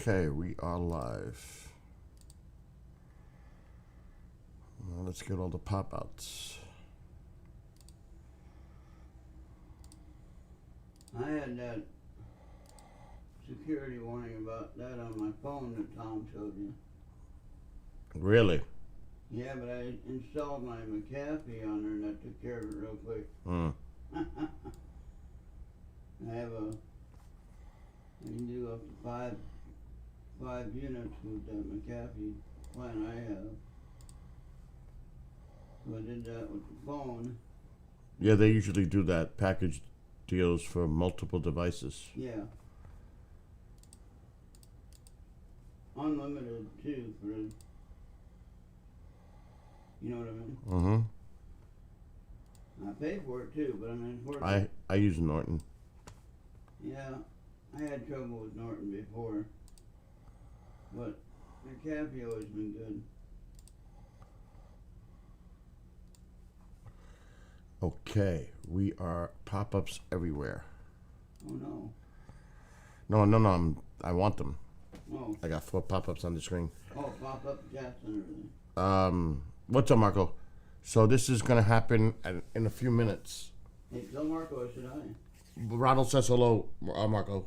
Okay, we are live. Now let's get all the pop-outs. I had that security warning about that on my phone that Tom showed you. Really? Yeah, but I installed my McAfee on there and that took care of it real quick. I can do up to five units with that McAfee plan I have. So I did that with the phone. Yeah, they usually do that. Package deals for multiple devices. Yeah. Unlimited too for the, you know what I mean? Mm-hmm. I pay for it too, but I mean, I use Norton. Yeah, I had trouble with Norton before, but McAfee always been good. Okay, we are pop-ups everywhere. Oh no. No, I want them. Oh. I got 4 pop-ups on the screen. Oh, pop up chats and everything. What's up, Marco? So this is gonna happen in a few minutes. Hey, tell Marco I said hi. Ronald says hello, Marco.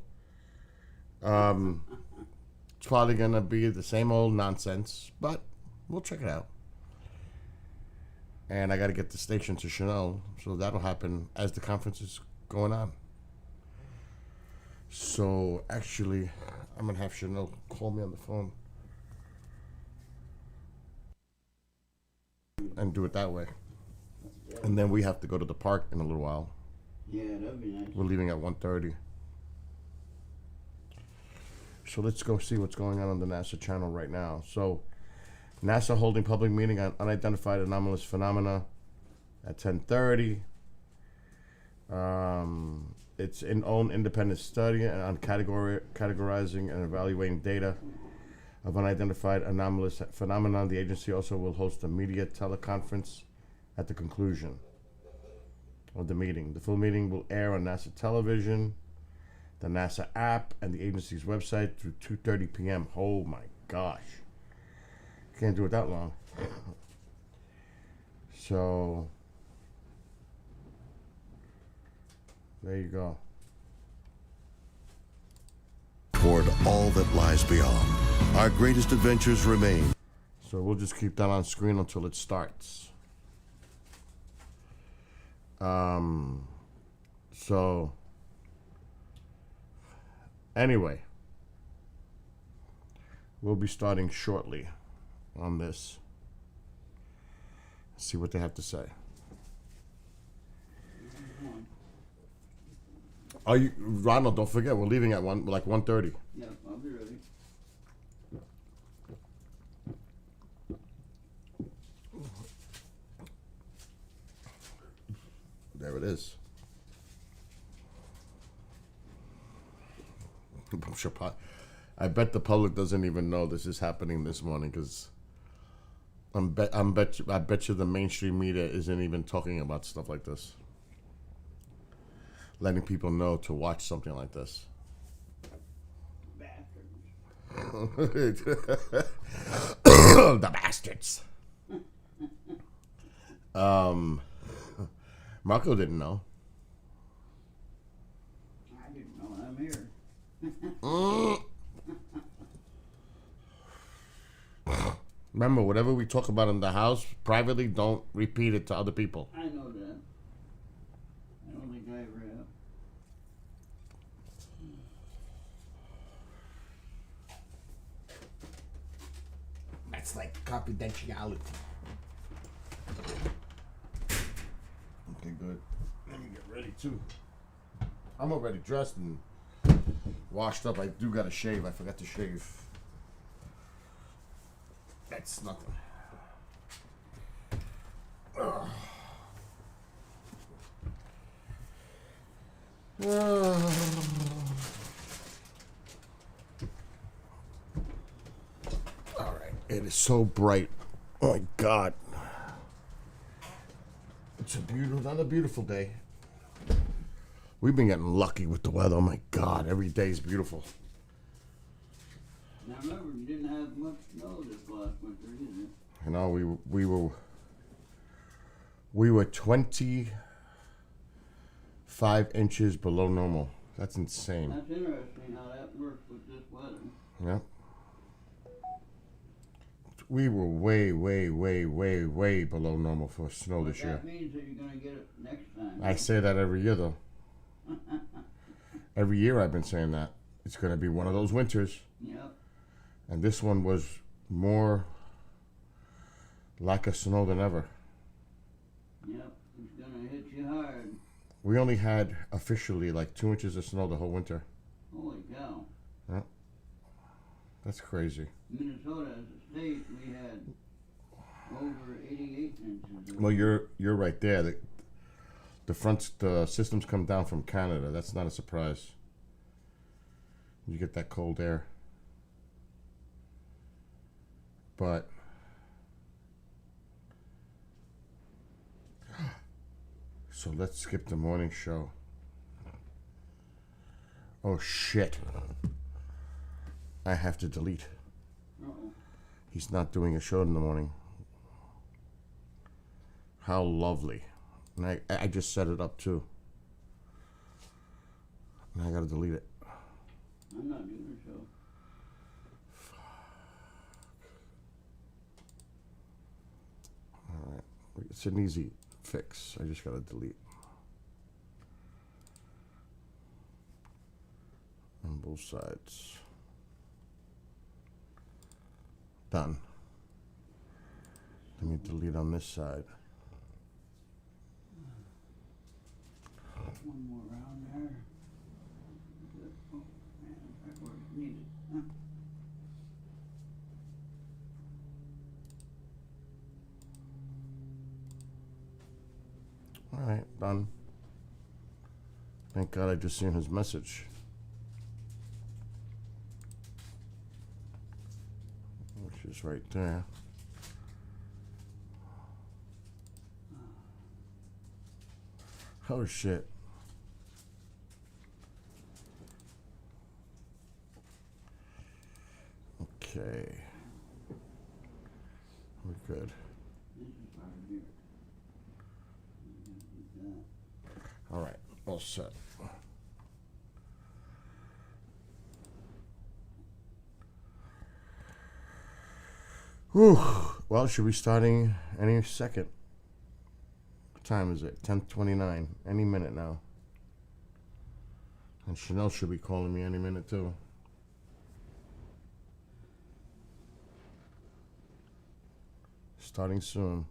It's probably gonna be the same old nonsense, but we'll check it out. And I got to get the station to Chanel, so that'll happen as the conference is going on. So actually, I'm gonna have Chanel call me on the phone and do it that way. And then we have to go to the park in a little while. Yeah, that'd be nice. We're leaving at 1:30. So let's go see what's going on the NASA channel right now. So NASA holding public meeting on unidentified anomalous phenomena at 10:30. It's an own independent study on categorizing and evaluating data of unidentified anomalous phenomena. The agency also will host a media teleconference at the conclusion of the meeting. The full meeting will air on NASA television, the NASA app, and the agency's website through 2:30 p.m. Oh my gosh. Can't do it that long. So there you go. Toward all that lies beyond, our greatest adventures remain. So we'll just keep that on screen until it starts. So anyway, we'll be starting shortly on this. See what they have to say. Are you, Ronald? Don't forget, we're leaving at 1:30. Yeah, I'll be ready. There it is. I'm sure. I bet the public doesn't even know this is happening this morning because I bet you the mainstream media isn't even talking about stuff like this. Letting people know to watch something like this. Bastards. The bastards. Marco didn't know. I didn't know I'm here. Remember, whatever we talk about in the house privately, don't repeat it to other people. I know that. I don't think I ever have. That's like confidentiality. Okay, good. Let me get ready too. I'm already dressed and washed up. I do gotta shave. I forgot to shave. That's nothing. Ugh. All right. It is so bright. Oh my God. It's another beautiful day. We've been getting lucky with the weather. Oh my God. Every day is beautiful. I remember you didn't have much snow this last winter either. You know, we were 25 inches below normal. That's insane. That's interesting how that works with this weather. Yeah. We were way, way, way, way, way below normal for snow But this year. that means that you're going to get it next time. I say that every year, though. Every year I've been saying that. It's going to be one of those winters. Yep. And this one was more lack of snow than ever. Yep. It's going to hit you hard. We only had officially like 2 inches of snow the whole winter. Holy cow. Yeah. That's crazy. Minnesota as a state, we had over 88 inches. Well, you're right there. The systems come down from Canada. That's not a surprise. You get that cold air. But so let's skip the morning show. Oh shit. I have to delete. Uh-oh. He's not doing a show in the morning. How lovely. And I just set it up too. And I gotta delete it. I'm not doing a show. Alright. It's an easy fix. I just gotta delete. On both sides. Done. Let me delete on this side. One more round there. Good. Oh, man, that was needed. Huh? Alright, done. Thank God I just seen his message. Which is right there. Oh shit. Okay. We're good. This is part of here. Like that. All right, all set. Whew. Well, should be starting any second. What time is it? 10:29. Any minute now. And Chanel should be calling me any minute too. Starting soon.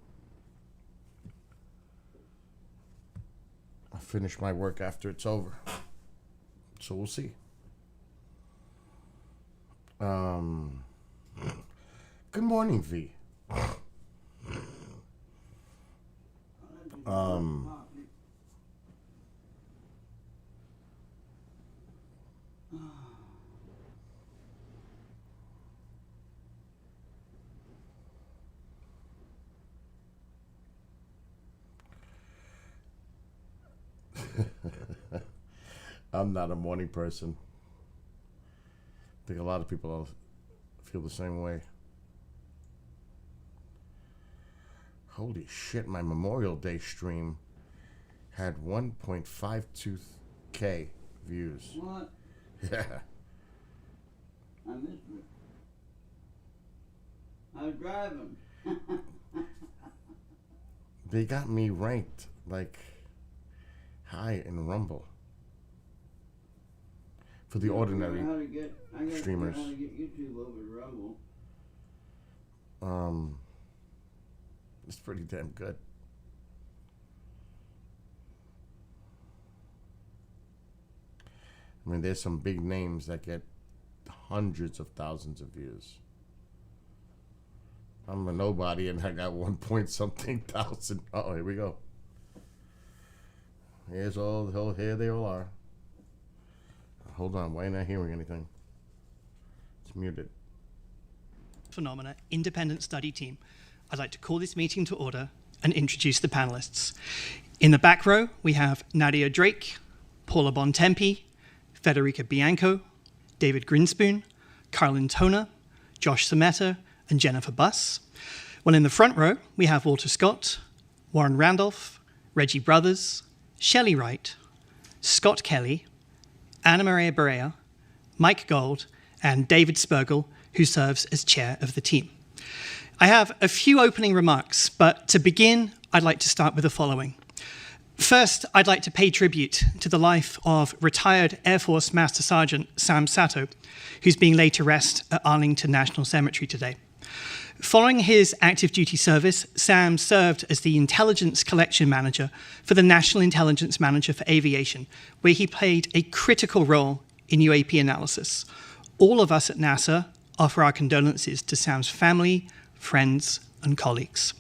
I'll finish my work after it's over. So we'll see. Good morning, V. I'm not a morning person. I think a lot of people feel the same way. Holy shit, my Memorial Day stream had 1.52K views. What? Yeah. I missed it. I was driving. They got me ranked like high in Rumble. For the ordinary streamers. I gotta get YouTube over to Rumble. It's pretty damn good. I mean, there's some big names that get hundreds of thousands of views. I'm a nobody and I got 1 point something thousand. Oh, here we go. Here they all are. Hold on, why am I not hearing anything? It's muted. Phenomena Independent Study Team. I'd like to call this meeting to order and introduce the panelists. In the back row, we have Nadia Drake, Paula Bontempi, Federica Bianco, David Grinspoon, Carlin Toner, Josh Sameta and Jennifer Buss. While in the front row, we have Walter Scott, Warren Randolph, Reggie Brothers, Shelley Wright, Scott Kelly, Anna Maria Barea, Mike Gold, and David Spergel, who serves as chair of the team. I have a few opening remarks, but to begin, I'd like to start with the following. First, I'd like to pay tribute to the life of retired Air Force Master Sergeant Sam Sato, who's being laid to rest at Arlington National Cemetery today. Following his active duty service, Sam served as the intelligence collection manager for the National Intelligence Manager for Aviation, where he played a critical role in UAP analysis. All of us at NASA offer our condolences to Sam's family, friends, and colleagues.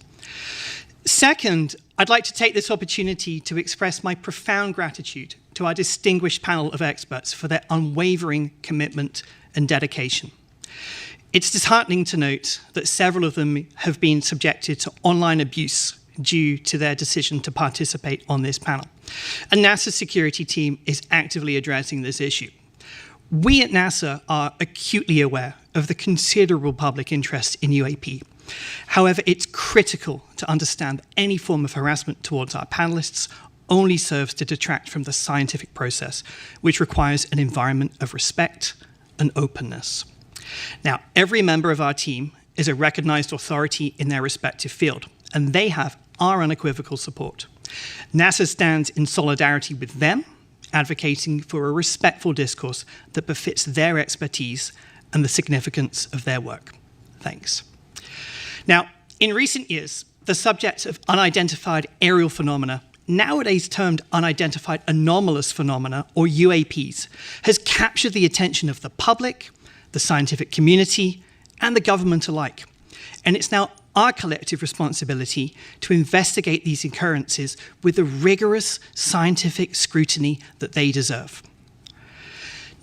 Second, I'd like to take this opportunity to express my profound gratitude to our distinguished panel of experts for their unwavering commitment and dedication. It's disheartening to note that several of them have been subjected to online abuse due to their decision to participate on this panel. And NASA's security team is actively addressing this issue. We at NASA are acutely aware of the considerable public interest in UAP. However, it's critical to understand that any form of harassment towards our panelists only serves to detract from the scientific process, which requires an environment of respect and openness. Now, every member of our team is a recognized authority in their respective field, and they have our unequivocal support. NASA stands in solidarity with them, advocating for a respectful discourse that befits their expertise and the significance of their work. Thanks. Now, in recent years, the subject of unidentified aerial phenomena, nowadays termed unidentified anomalous phenomena, or UAPs, has captured the attention of the public, the scientific community, and the government alike. And it's now our collective responsibility to investigate these occurrences with the rigorous scientific scrutiny that they deserve.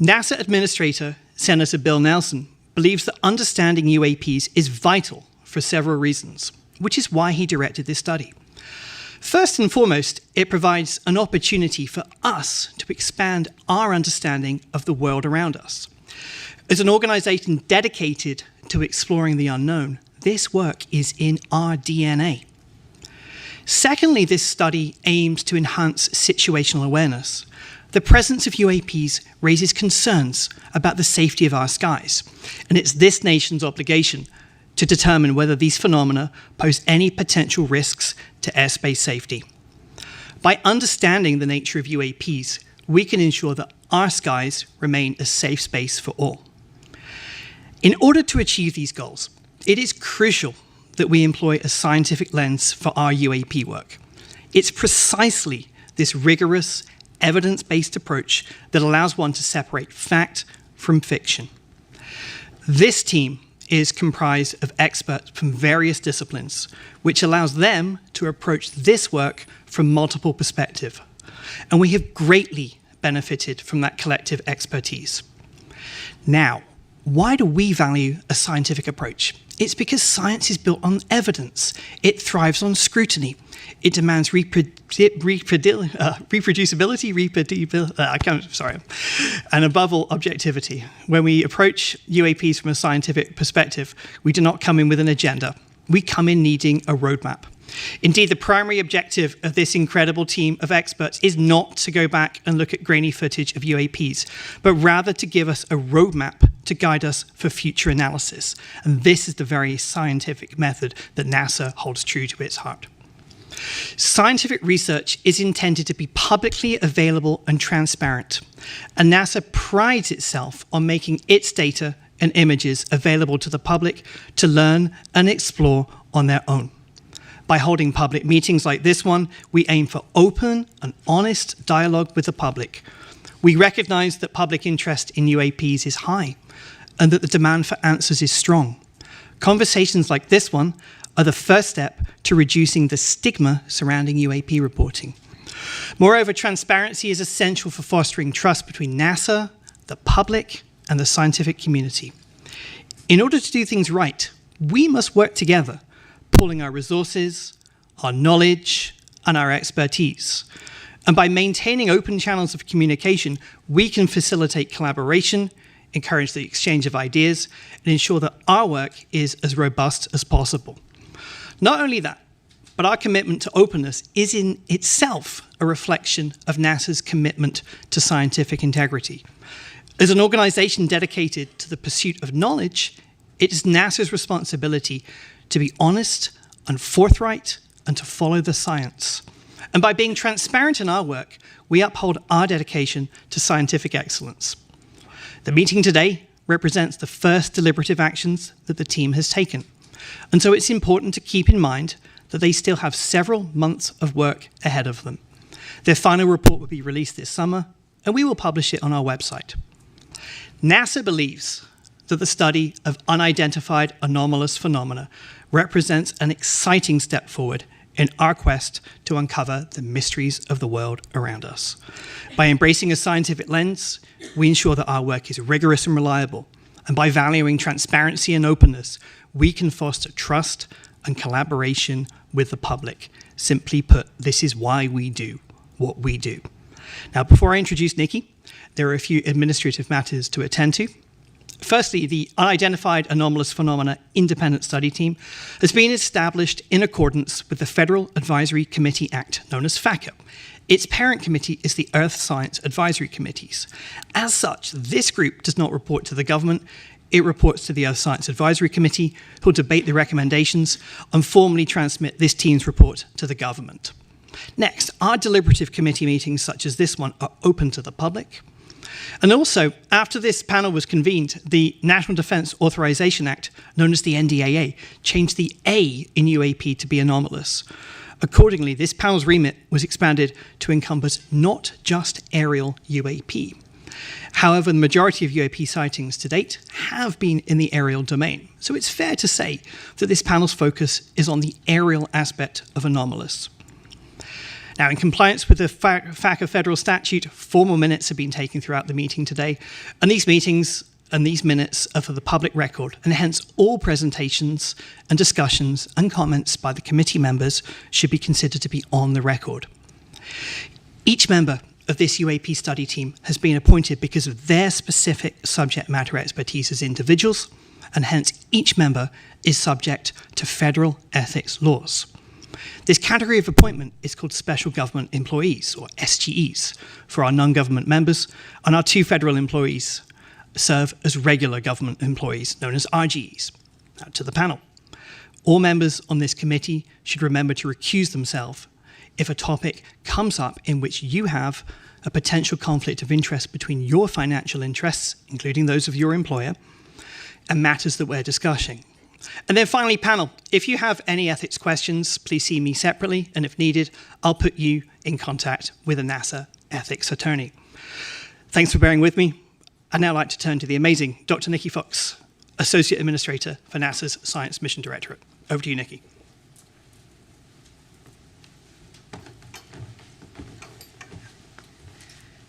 NASA Administrator Senator Bill Nelson believes that understanding UAPs is vital for several reasons, which is why he directed this study. First and foremost, it provides an opportunity for us to expand our understanding of the world around us. As an organization dedicated to exploring the unknown, this work is in our DNA. Secondly, this study aims to enhance situational awareness. The presence of UAPs raises concerns about the safety of our skies, and it's this nation's obligation to determine whether these phenomena pose any potential risks to airspace safety. By understanding the nature of UAPs, we can ensure that our skies remain a safe space for all. In order to achieve these goals, it is crucial that we employ a scientific lens for our UAP work. It's precisely this rigorous, evidence-based approach that allows one to separate fact from fiction. This team is comprised of experts from various disciplines, which allows them to approach this work from multiple perspectives. And we have greatly benefited from that collective expertise. Now, why do we value a scientific approach? It's because science is built on evidence. It thrives on scrutiny. It demands reproducibility, and above all, objectivity. When we approach UAPs from a scientific perspective, we do not come in with an agenda. We come in needing a roadmap. Indeed, the primary objective of this incredible team of experts is not to go back and look at grainy footage of UAPs, but rather to give us a roadmap to guide us for future analysis. And this is the very scientific method that NASA holds true to its heart. Scientific research is intended to be publicly available and transparent, and NASA prides itself on making its data and images available to the public to learn and explore on their own. By holding public meetings like this one, we aim for open and honest dialogue with the public. We recognize that public interest in UAPs is high and that the demand for answers is strong. Conversations like this one are the first step to reducing the stigma surrounding UAP reporting. Moreover, transparency is essential for fostering trust between NASA, the public, and the scientific community. In order to do things right, we must work together, pooling our resources, our knowledge, and our expertise. And by maintaining open channels of communication, we can facilitate collaboration, encourage the exchange of ideas, and ensure that our work is as robust as possible. Not only that, but our commitment to openness is in itself a reflection of NASA's commitment to scientific integrity. As an organization dedicated to the pursuit of knowledge, it is NASA's responsibility to be honest and forthright and to follow the science. And by being transparent in our work, we uphold our dedication to scientific excellence. The meeting today represents the first deliberative actions that the team has taken. And so it's important to keep in mind that they still have several months of work ahead of them. Their final report will be released this summer, and we will publish it on our website. NASA believes that the study of unidentified anomalous phenomena represents an exciting step forward in our quest to uncover the mysteries of the world around us. By embracing a scientific lens, we ensure that our work is rigorous and reliable. And by valuing transparency and openness, we can foster trust and collaboration with the public. Simply put, this is why we do what we do. Now, before I introduce Nikki, there are a few administrative matters to attend to. Firstly, the Unidentified Anomalous Phenomena Independent Study Team has been established in accordance with the Federal Advisory Committee Act, known as FACO. Its parent committee is the Earth Science Advisory Committees. As such, this group does not report to the government. It reports to the Earth Science Advisory Committee, who will debate the recommendations and formally transmit this team's report to the government. Next, our deliberative committee meetings, such as this one, are open to the public. And also, after this panel was convened, the National Defense Authorization Act, known as the NDAA, changed the A in UAP to be anomalous. Accordingly, this panel's remit was expanded to encompass not just aerial UAP. However, the majority of UAP sightings to date have been in the aerial domain. So it's fair to say that this panel's focus is on the aerial aspect of anomalous. Now, in compliance with the FACA federal statute, formal minutes have been taken throughout the meeting today, and these meetings and these minutes are for the public record, and hence all presentations and discussions and comments by the committee members should be considered to be on the record. Each member of this UAP study team has been appointed because of their specific subject matter expertise as individuals, and hence each member is subject to federal ethics laws. This category of appointment is called Special Government Employees, or SGEs, for our non-government members, and our 2 federal employees serve as regular government employees, known as RGEs. Now to the panel. All members on this committee should remember to recuse themselves if a topic comes up in which you have a potential conflict of interest between your financial interests, including those of your employer, and matters that we're discussing. And then finally, panel, if you have any ethics questions, please see me separately, and if needed, I'll put you in contact with a NASA ethics attorney. Thanks for bearing with me. I'd now like to turn to the amazing Dr. Nikki Fox, Associate Administrator for NASA's Science Mission Directorate. Over to you, Nikki.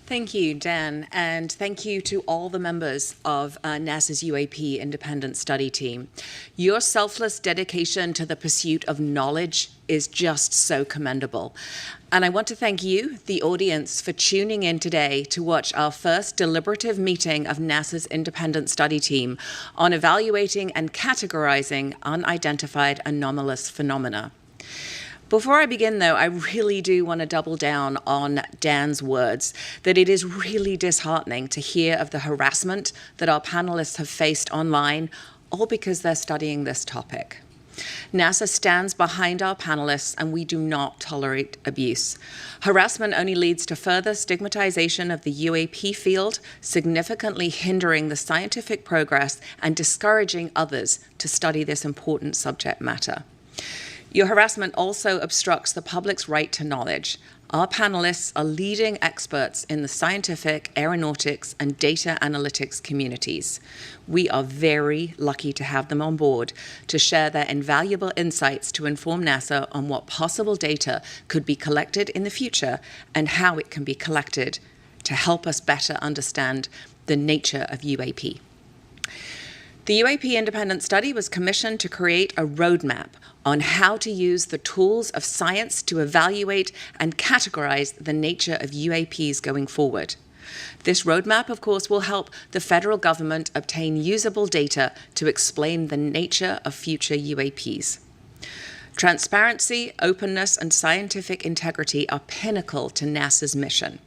Thank you, Dan, and thank you to all the members of NASA's UAP Independent Study Team. Your selfless dedication to the pursuit of knowledge is just so commendable. And I want to thank you, the audience, for tuning in today to watch our first deliberative meeting of NASA's Independent Study Team on evaluating and categorizing unidentified anomalous phenomena. Before I begin, though, I really do want to double down on Dan's words, that it is really disheartening to hear of the harassment that our panelists have faced online, all because they're studying this topic. NASA stands behind our panelists, and we do not tolerate abuse. Harassment only leads to further stigmatization of the UAP field, significantly hindering the scientific progress and discouraging others to study this important subject matter. Your harassment also obstructs the public's right to knowledge. Our panelists are leading experts in the scientific, aeronautics, and data analytics communities. We are very lucky to have them on board to share their invaluable insights to inform NASA on what possible data could be collected in the future and how it can be collected to help us better understand the nature of UAP. The UAP Independent Study was commissioned to create a roadmap on how to use the tools of science to evaluate and categorize the nature of UAPs going forward. This roadmap, of course, will help the federal government obtain usable data to explain the nature of future UAPs. Transparency, openness, and scientific integrity are pinnacle to NASA's mission.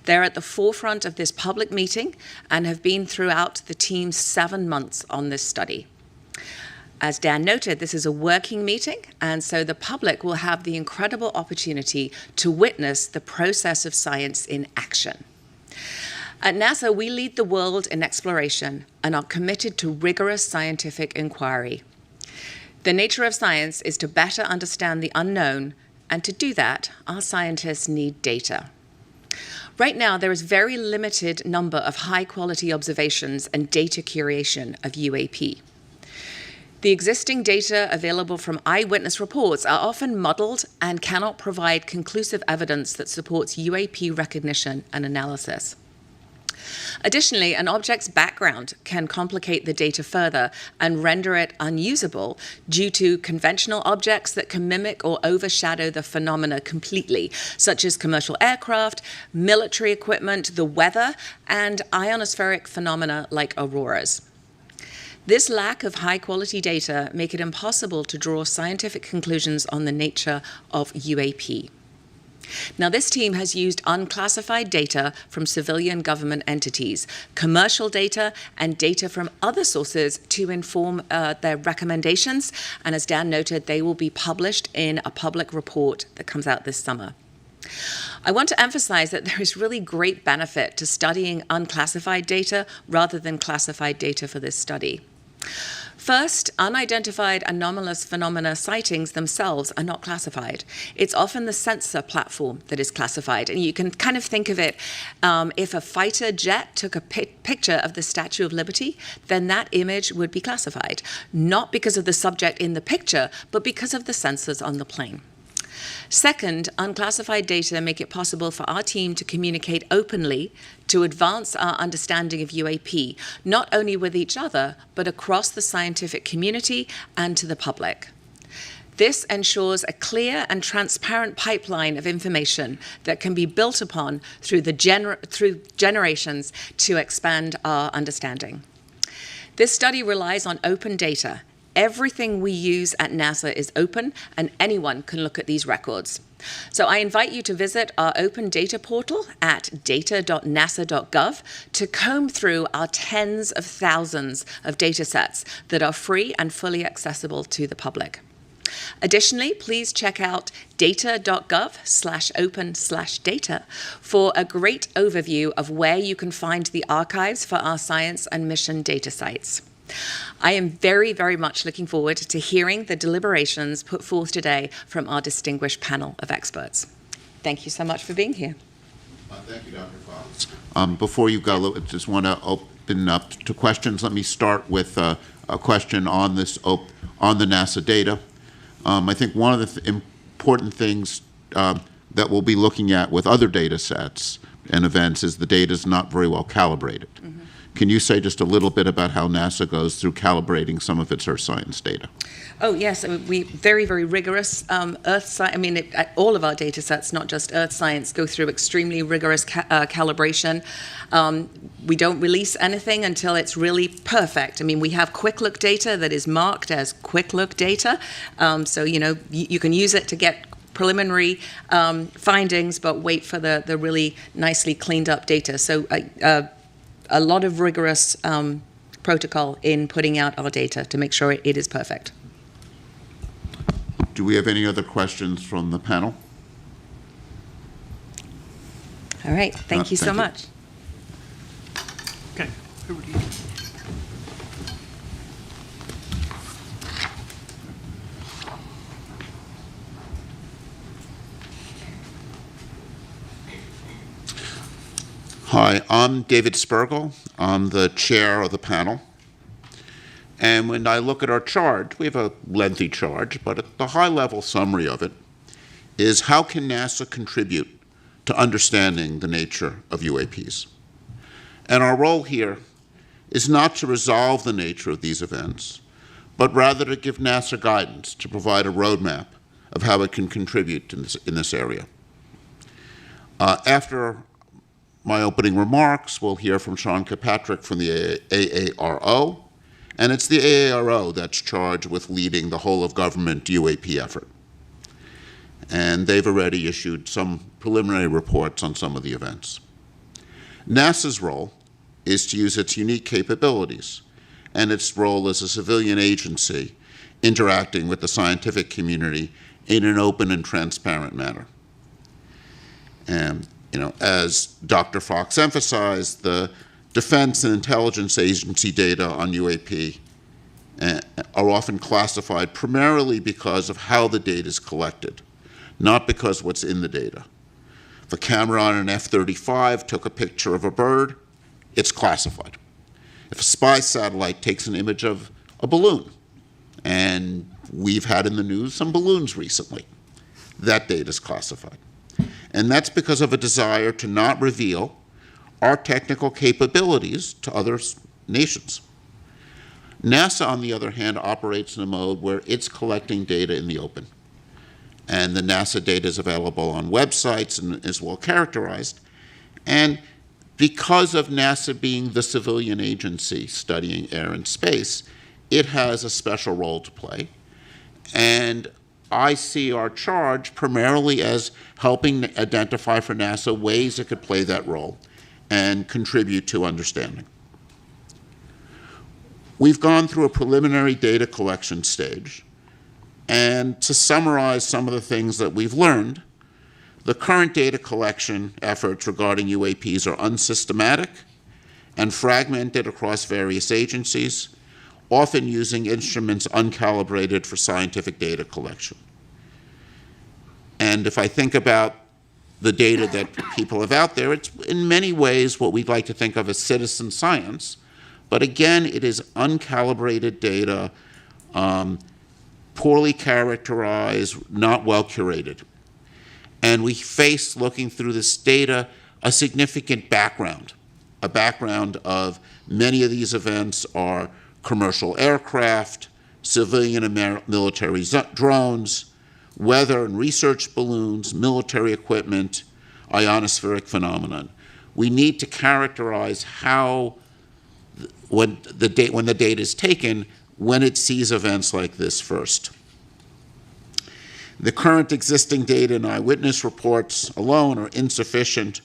They're at the forefront of this public meeting and have been throughout the team's 7 months on this study. As Dan noted, this is a working meeting, and so the public will have the incredible opportunity to witness the process of science in action. At NASA, we lead the world in exploration and are committed to rigorous scientific inquiry. The nature of science is to better understand the unknown, and to do that, our scientists need data. Right now, there is very limited number of high-quality observations and data curation of UAP. The existing data available from eyewitness reports are often muddled and cannot provide conclusive evidence that supports UAP recognition and analysis. Additionally, an object's background can complicate the data further and render it unusable due to conventional objects that can mimic or overshadow the phenomena completely, such as commercial aircraft, military equipment, the weather, and ionospheric phenomena like auroras. This lack of high-quality data make it impossible to draw scientific conclusions on the nature of UAP. Now, this team has used unclassified data from civilian government entities, commercial data, and data from other sources to inform their recommendations. And as Dan noted, they will be published in a public report that comes out this summer. I want to emphasize that there is really great benefit to studying unclassified data rather than classified data for this study. First, unidentified anomalous phenomena sightings themselves are not classified. It's often the sensor platform that is classified. And you can kind of think of it, if a fighter jet took a picture of the Statue of Liberty, then that image would be classified, not because of the subject in the picture, but because of the sensors on the plane. Second, unclassified data make it possible for our team to communicate openly to advance our understanding of UAP, not only with each other, but across the scientific community and to the public. This ensures a clear and transparent pipeline of information that can be built upon through generations to expand our understanding. This study relies on open data. Everything we use at NASA is open, and anyone can look at these records. So I invite you to visit our open data portal at data.nasa.gov to comb through our tens of thousands of data sets that are free and fully accessible to the public. Additionally, please check out data.gov/open/data for a great overview of where you can find the archives for our science and mission data sites. I am very, very much looking forward to hearing the deliberations put forth today from our distinguished panel of experts. Thank you so much for being here. Thank you, Dr. Fox. Before you go, I just want to open up to questions. Let me start with a question on this on the NASA data. I think one of the important things that we'll be looking at with other data sets and events is the data is not very well calibrated. Mm-hmm. Can you say just a little bit about how NASA goes through calibrating some of its Earth science data? Oh, yes. I mean, we very, very rigorous Earth science. I mean, all of our data sets, not just Earth science, go through extremely rigorous calibration. We don't release anything until it's really perfect. I mean, we have quick look data that is marked as quick look data. So, you know, you can use it to get preliminary findings, but wait for the really nicely cleaned up data. So a lot of rigorous protocol in putting out our data to make sure it is perfect. Do we have any other questions from the panel? All right. Thank you so much. Okay, over to you. Hi, I'm David Spergel. I'm the chair of the panel. And when I look at our chart, we have a lengthy chart, but the high-level summary of it is how can NASA contribute to understanding the nature of UAPs? And our role here is not to resolve the nature of these events, but rather to give NASA guidance to provide a roadmap of how it can contribute in this area. After my opening remarks, we'll hear from Sean Kirkpatrick from the AARO, and it's the AARO that's charged with leading the whole of government UAP effort. And they've already issued some preliminary reports on some of the events. NASA's role is to use its unique capabilities and its role as a civilian agency interacting with the scientific community in an open and transparent manner. And, as Dr. Fox emphasized, the Defense and Intelligence Agency data on UAP are often classified primarily because of how the data is collected, not because what's in the data. If a camera on an F-35 took a picture of a bird, it's classified. If a spy satellite takes an image of a balloon, and we've had in the news some balloons recently, that data is classified. And that's because of a desire to not reveal our technical capabilities to other nations. NASA, on the other hand, operates in a mode where it's collecting data in the open. And the NASA data is available on websites and is well characterized. And because of NASA being the civilian agency studying air and space, it has a special role to play. And I see our charge primarily as helping identify for NASA ways it could play that role and contribute to understanding. We've gone through a preliminary data collection stage, and to summarize some of the things that we've learned, the current data collection efforts regarding UAPs are unsystematic and fragmented across various agencies, often using instruments uncalibrated for scientific data collection. And if I think about the data that people have out there, it's in many ways what we'd like to think of as citizen science, but again, it is uncalibrated data, poorly characterized, not well curated. And we face, looking through this data, a significant background, a background of many of these events are commercial aircraft, civilian and military drones, weather and research balloons, military equipment, ionospheric phenomenon. We need to characterize how, when the data is taken, when it sees events like this first. The current existing data and eyewitness reports alone are insufficient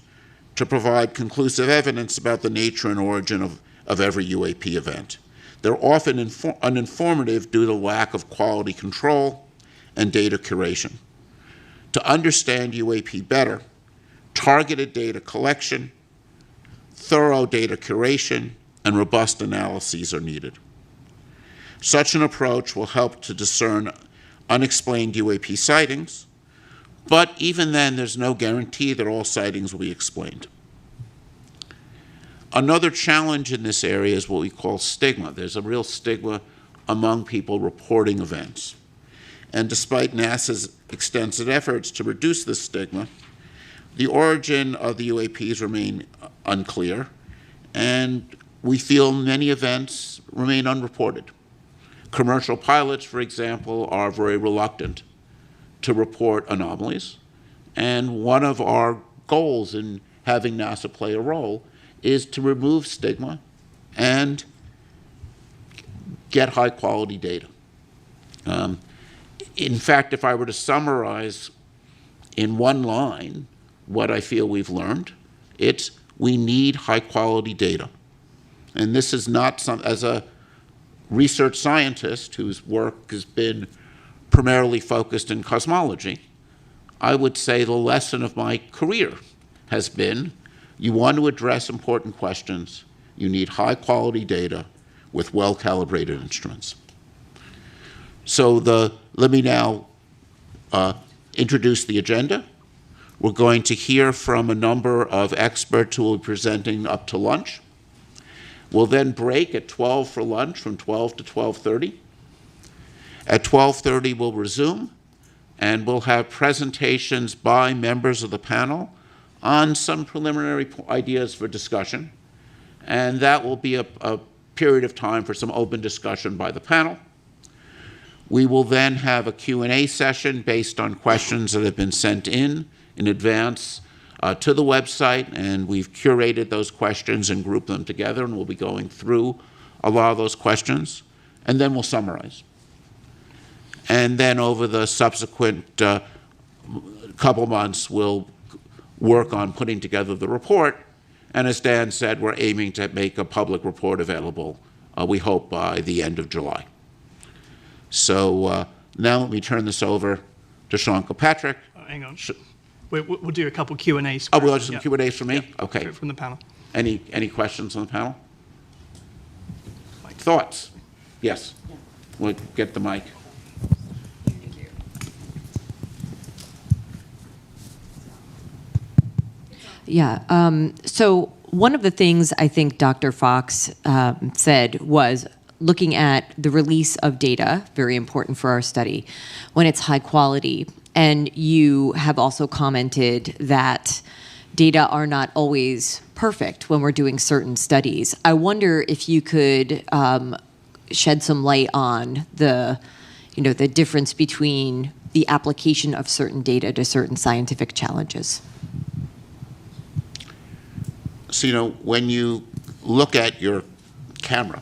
to provide conclusive evidence about the nature and origin of every UAP event. They're often uninformative due to lack of quality control and data curation. To understand UAP better, targeted data collection, thorough data curation, and robust analyses are needed. Such an approach will help to discern unexplained UAP sightings, but even then, there's no guarantee that all sightings will be explained. Another challenge in this area is what we call stigma. There's a real stigma among people reporting events. And despite NASA's extensive efforts to reduce this stigma, the origin of the UAPs remain unclear, and we feel many events remain unreported. Commercial pilots, for example, are very reluctant to report anomalies, and one of our goals in having NASA play a role is to remove stigma and get high-quality data. In fact, if I were to summarize in one line what I feel we've learned, it's we need high-quality data. And this is not as a research scientist whose work has been primarily focused in cosmology, I would say the lesson of my career has been you want to address important questions, you need high-quality data with well-calibrated instruments. So let me now introduce the agenda. We're going to hear from a number of experts who will be presenting up to lunch. We'll then break at 12 for lunch, from 12 to 12:30. At 12:30, we'll resume, and we'll have presentations by members of the panel on some preliminary ideas for discussion. And that will be a period of time for some open discussion by the panel. We will then have a Q&A session based on questions that have been sent in advance to the website, and we've curated those questions and grouped them together, and we'll be going through a lot of those questions, and then we'll summarize. And then over the subsequent couple months, we'll work on putting together the report, and as Dan said, we're aiming to make a public report available, we hope, by the end of July. So now let me turn this over to Sean Kilpatrick. Hang on. We'll do a couple Q&As. Oh, we'll have some Q&As from me? Yeah. Okay. From the panel. Any questions on the panel? Thoughts? Yes. We'll get the mic. Yeah. So one of the things I think Dr. Fox said was looking at the release of data, very important for our study, when it's high quality. And you have also commented that data are not always perfect when we're doing certain studies. I wonder if you could shed some light on the difference between the application of certain data to certain scientific challenges. So, when you look at your camera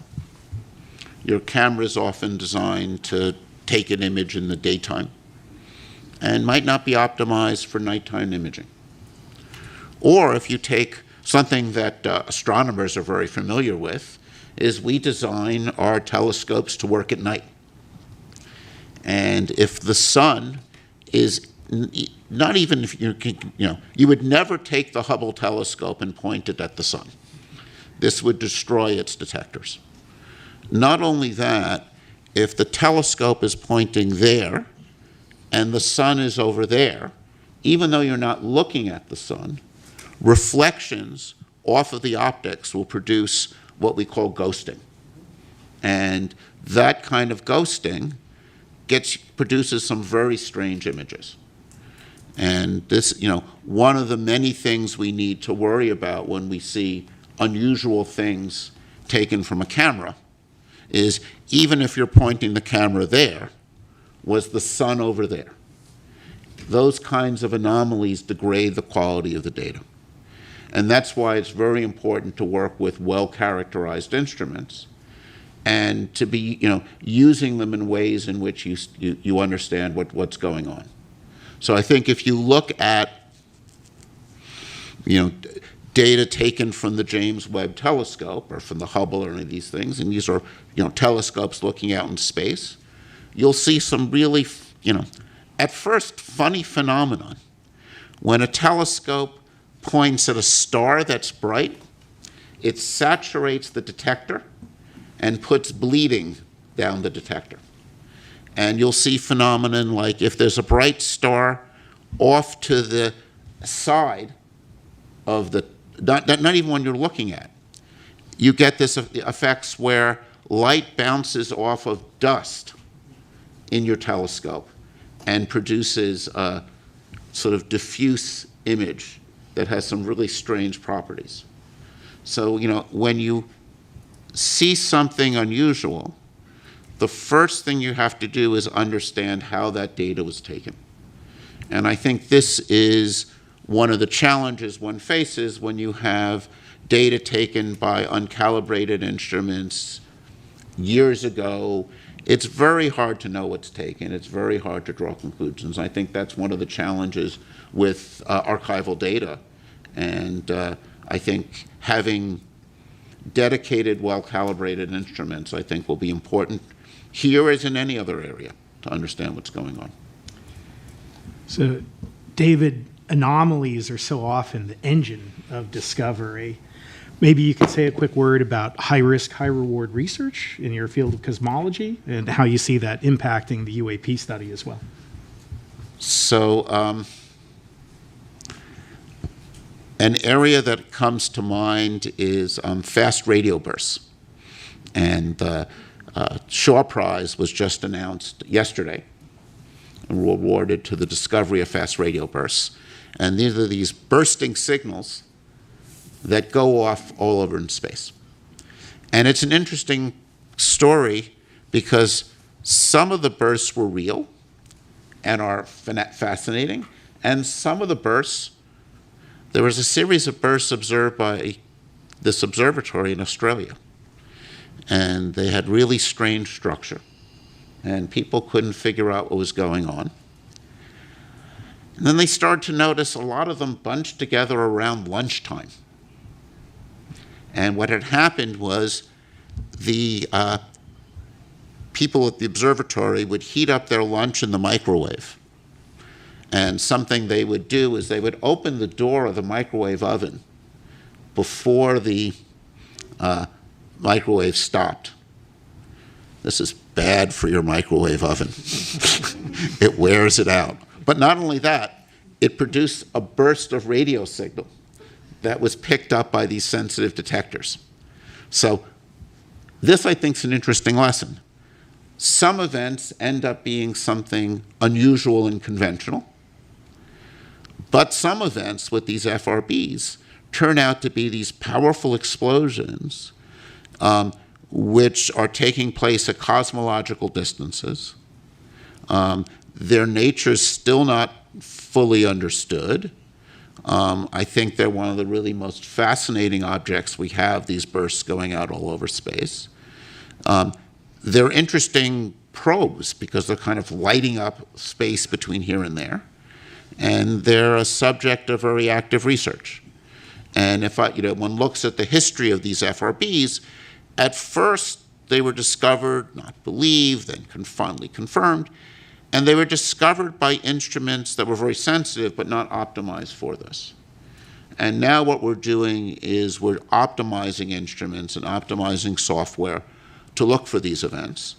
is often designed to take an image in the daytime and might not be optimized for nighttime imaging. Or if you take something that astronomers are very familiar with, is we design our telescopes to work at night. And if the sun is not even if you would never take the Hubble telescope and point it at the sun. This would destroy its detectors. Not only that, if the telescope is pointing there and the sun is over there, even though you're not looking at the sun, reflections off of the optics will produce what we call ghosting. And that kind of ghosting produces some very strange images. And this, one of the many things we need to worry about when we see unusual things taken from a camera is, even if you're pointing the camera there, was the sun over there? Those kinds of anomalies degrade the quality of the data. And that's why it's very important to work with well-characterized instruments and to be, using them in ways in which you understand what's going on. So I think if you look at, data taken from the James Webb Telescope or from the Hubble or any of these things, and these are, telescopes looking out in space, you'll see some really, at first funny phenomenon. When a telescope points at a star that's bright, it saturates the detector and puts bleeding down the detector. And you'll see phenomenon like if there's a bright star off to the side of the, not even when you're looking at, you get this effects where light bounces off of dust in your telescope and produces a sort of diffuse image that has some really strange properties. So, when you see something unusual, the first thing you have to do is understand how that data was taken. And I think this is one of the challenges one faces when you have data taken by uncalibrated instruments years ago. It's very hard to know what's taken. It's very hard to draw conclusions. I think that's one of the challenges with archival data. And I think having dedicated, well-calibrated instruments, I think, will be important here as in any other area to understand what's going on. So, David, anomalies are so often the engine of discovery. Maybe you could say a quick word about high-risk, high-reward research in your field of cosmology and how you see that impacting the UAP study as well. So, an area that comes to mind is fast radio bursts. And the Shaw Prize was just announced yesterday and were awarded to the discovery of fast radio bursts. And these are these bursting signals that go off all over in space. And it's an interesting story because some of the bursts were real and are fascinating, and some of the bursts there was a series of bursts observed by this observatory in Australia. And they had really strange structure. And people couldn't figure out what was going on. And then they started to notice a lot of them bunched together around lunchtime. And what had happened was the people at the observatory would heat up their lunch in the microwave. And something they would do is they would open the door of the microwave oven before the microwave stopped. This is bad for your microwave oven. It wears it out. But not only that, it produced a burst of radio signal that was picked up by these sensitive detectors. So this, I think, is an interesting lesson. Some events end up being something unusual and conventional, but some events with these FRBs turn out to be these powerful explosions which are taking place at cosmological distances. Their nature is still not fully understood. I think they're one of the really most fascinating objects we have, these bursts going out all over space. They're interesting probes because they're kind of lighting up space between here and there. And they're a subject of very active research. And if one looks at the history of these FRBs, at first they were discovered, not believed, then finally confirmed, and they were discovered by instruments that were very sensitive but not optimized for this. And now what we're doing is we're optimizing instruments and optimizing software to look for these events.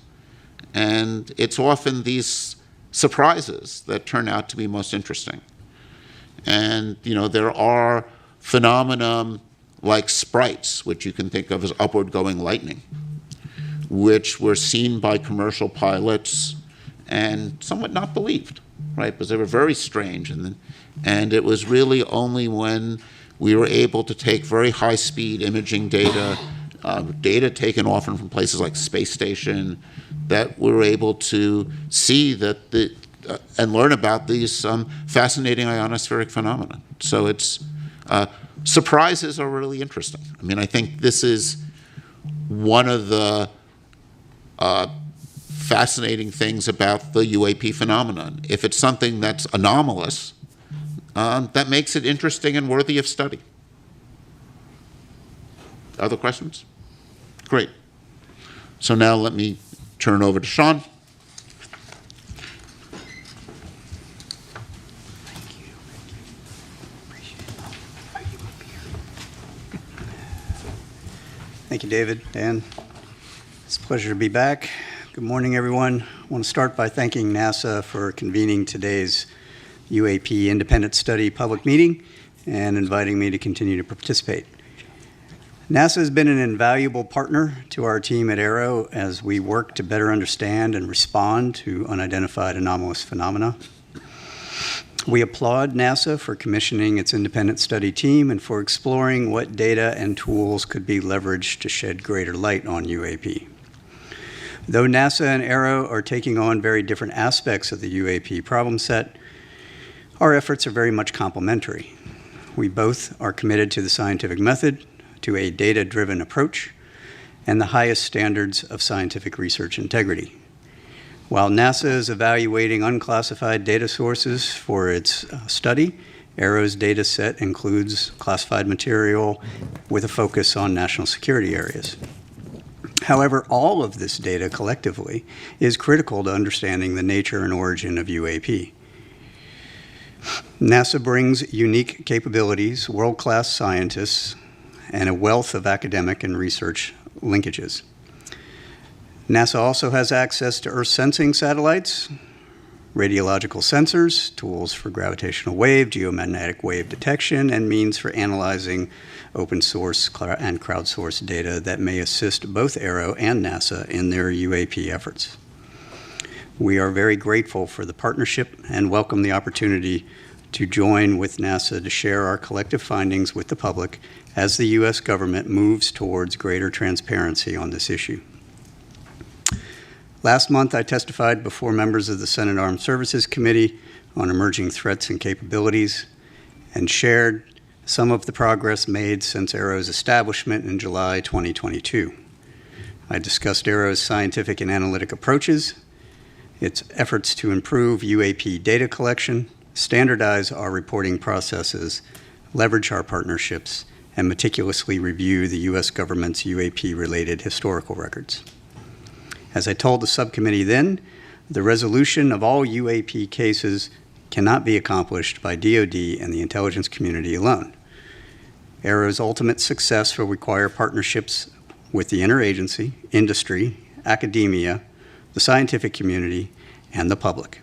And it's often these surprises that turn out to be most interesting. And there are phenomena like sprites, which you can think of as upward-going lightning, which were seen by commercial pilots and somewhat not believed, right? Because they were very strange. And it was really only when we were able to take very high-speed imaging data, data taken often from places like space station, that we were able to see that and learn about these fascinating ionospheric phenomena. So it's surprises are really interesting. I mean, I think this is one of the fascinating things about the UAP phenomenon. If it's something that's anomalous, that makes it interesting and worthy of study. Other questions? Great. So now let me turn over to Sean. Thank you, David, Dan. It's a pleasure to be back. Good morning, everyone. I want to start by thanking NASA for convening today's UAP Independent Study public meeting and inviting me to continue to participate. NASA has been an invaluable partner to our team at Aero as we work to better understand and respond to unidentified anomalous phenomena. We applaud NASA for commissioning its independent study team and for exploring what data and tools could be leveraged to shed greater light on UAP. Though NASA and Aero are taking on very different aspects of the UAP problem set, our efforts are very much complementary. We both are committed to the scientific method, to a data-driven approach, and the highest standards of scientific research integrity. While NASA is evaluating unclassified data sources for its study, Aero's data set includes classified material with a focus on national security areas. However, all of this data collectively is critical to understanding the nature and origin of UAP. NASA brings unique capabilities, world-class scientists, and a wealth of academic and research linkages. NASA also has access to Earth sensing satellites, radiological sensors, tools for gravitational wave, geomagnetic wave detection, and means for analyzing open source and crowdsourced data that may assist both Aero and NASA in their UAP efforts. We are very grateful for the partnership and welcome the opportunity to join with NASA to share our collective findings with the public as the U.S. government moves towards greater transparency on this issue. Last month, I testified before members of the Senate Armed Services Committee on emerging threats and capabilities and shared some of the progress made since ARRO's establishment in July 2022. I discussed ARRO's scientific and analytic approaches, its efforts to improve UAP data collection, standardize our reporting processes, leverage our partnerships, and meticulously review the U.S. government's UAP-related historical records. As I told the subcommittee then, the resolution of all UAP cases cannot be accomplished by DoD and the intelligence community alone. ARRO's ultimate success will require partnerships with the interagency, industry, academia, the scientific community, and the public,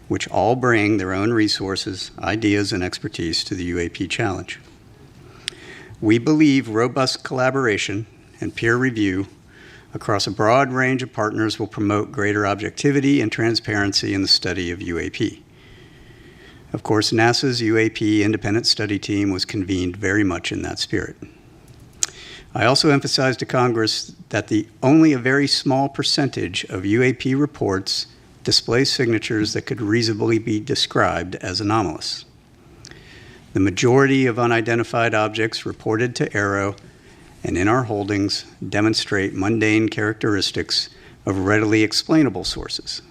which all bring their own resources, ideas, and expertise to the UAP challenge. We believe robust collaboration and peer review across a broad range of partners will promote greater objectivity and transparency in the study of UAP. Of course, NASA's UAP independent study team was convened very much in that spirit. I also emphasized to Congress that only a very small percentage of UAP reports display signatures that could reasonably be described as anomalous. The majority of unidentified objects reported to ARRO and in our holdings demonstrate mundane characteristics of readily explainable sources.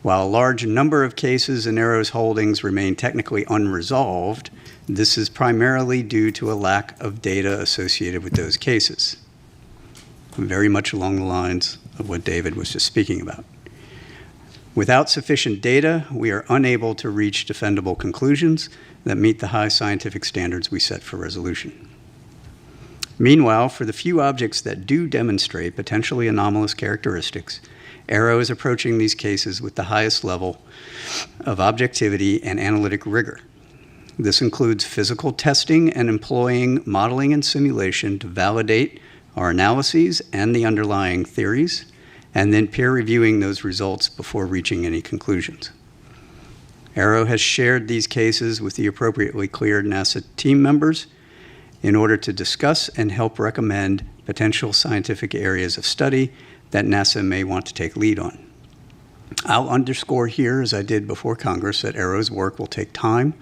While a large number of cases in ARRO's holdings remain technically unresolved, this is primarily due to a lack of data associated with those cases, very much along the lines of what David was just speaking about. Without sufficient data, we are unable to reach defendable conclusions that meet the high scientific standards we set for resolution. Meanwhile, for the few objects that do demonstrate potentially anomalous characteristics, ARRO is approaching these cases with the highest level of objectivity and analytic rigor. This includes physical testing and employing modeling and simulation to validate our analyses and the underlying theories, and then peer reviewing those results before reaching any conclusions. ARRO has shared these cases with the appropriately cleared NASA team members in order to discuss and help recommend potential scientific areas of study that NASA may want to take lead on. I'll underscore here, as I did before Congress, that ARRO's work will take time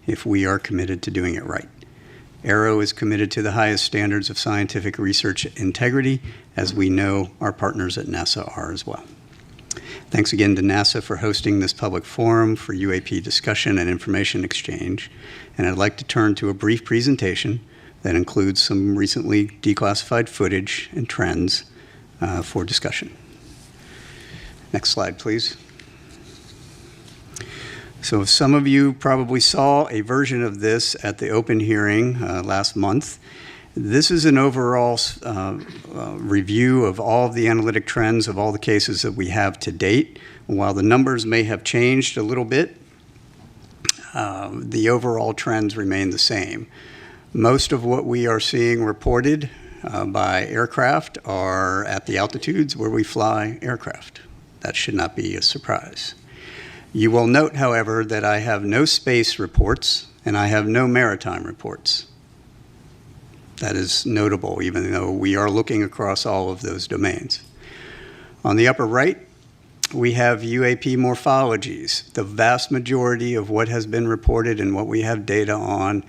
if we are committed to doing it right. ARRO is committed to the highest standards of scientific research integrity, as we know our partners at NASA are as well. Thanks again to NASA for hosting this public forum for UAP discussion and information exchange. And I'd like to turn to a brief presentation that includes some recently declassified footage and trends for discussion. Next slide, please. So some of you probably saw a version of this at the open hearing last month. This is an overall review of all of the analytic trends of all the cases that we have to date. While the numbers may have changed a little bit, the overall trends remain the same. Most of what we are seeing reported by aircraft are at the altitudes where we fly aircraft. That should not be a surprise. You will note, however, that I have no space reports and I have no maritime reports. That is notable, even though we are looking across all of those domains. On the upper right, we have UAP morphologies. The vast majority of what has been reported and what we have data on,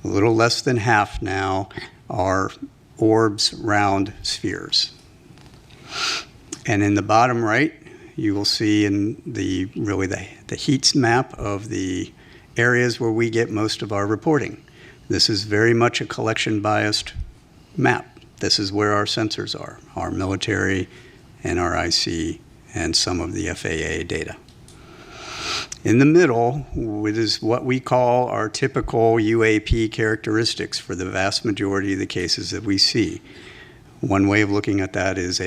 a little less than half now, are orbs, round spheres. And in the bottom right, you will see in the heat map of the areas where we get most of our reporting. This is very much a collection-biased map. This is where our sensors are, our military, NRIC, and some of the FAA data. In the middle, it is what we call our typical UAP characteristics for the vast majority of the cases that we see. One way of looking at that is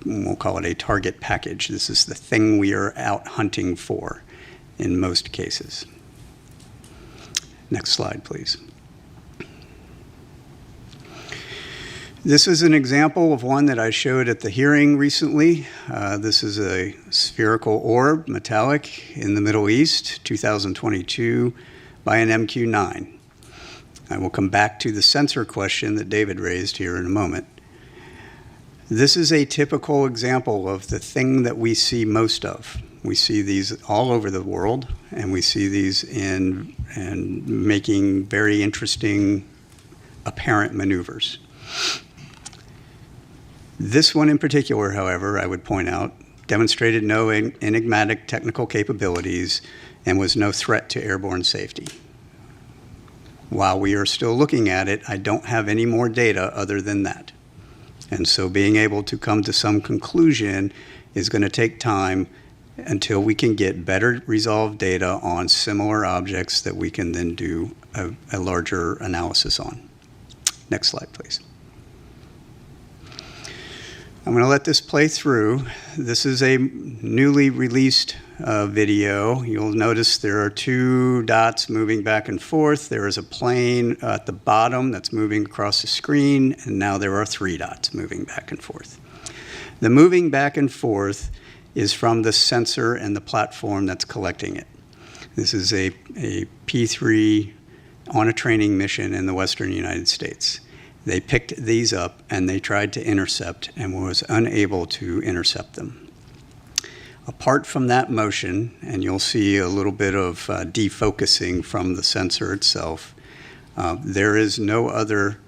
we'll call it a target package. This is the thing we are out hunting for in most cases. Next slide, please. This is an example of one that I showed at the hearing recently. This is a spherical orb, metallic, in the Middle East, 2022, by an MQ-9. I will come back to the sensor question that David raised here in a moment. This is a typical example of the thing that we see most of We see these all over the world, and we see these in making very interesting apparent maneuvers. This one in particular, however, I would point out, demonstrated no enigmatic technical capabilities and was no threat to airborne safety. While we are still looking at it, I don't have any more data other than that. And so being able to come to some conclusion is going to take time until we can get better resolved data on similar objects that we can then do a larger analysis on. Next slide, please. I'm going to let this play through. This is a newly released video. You'll notice there are two dots moving back and forth. There is a plane at the bottom that's moving across the screen, and now there are three dots moving back and forth. The moving back and forth is from the sensor and the platform that's collecting it. This is a P3 on a training mission in the western United States. They picked these up and they tried to intercept and was unable to intercept them. Apart from that motion, and you'll see a little bit of defocusing from the sensor itself, there is no other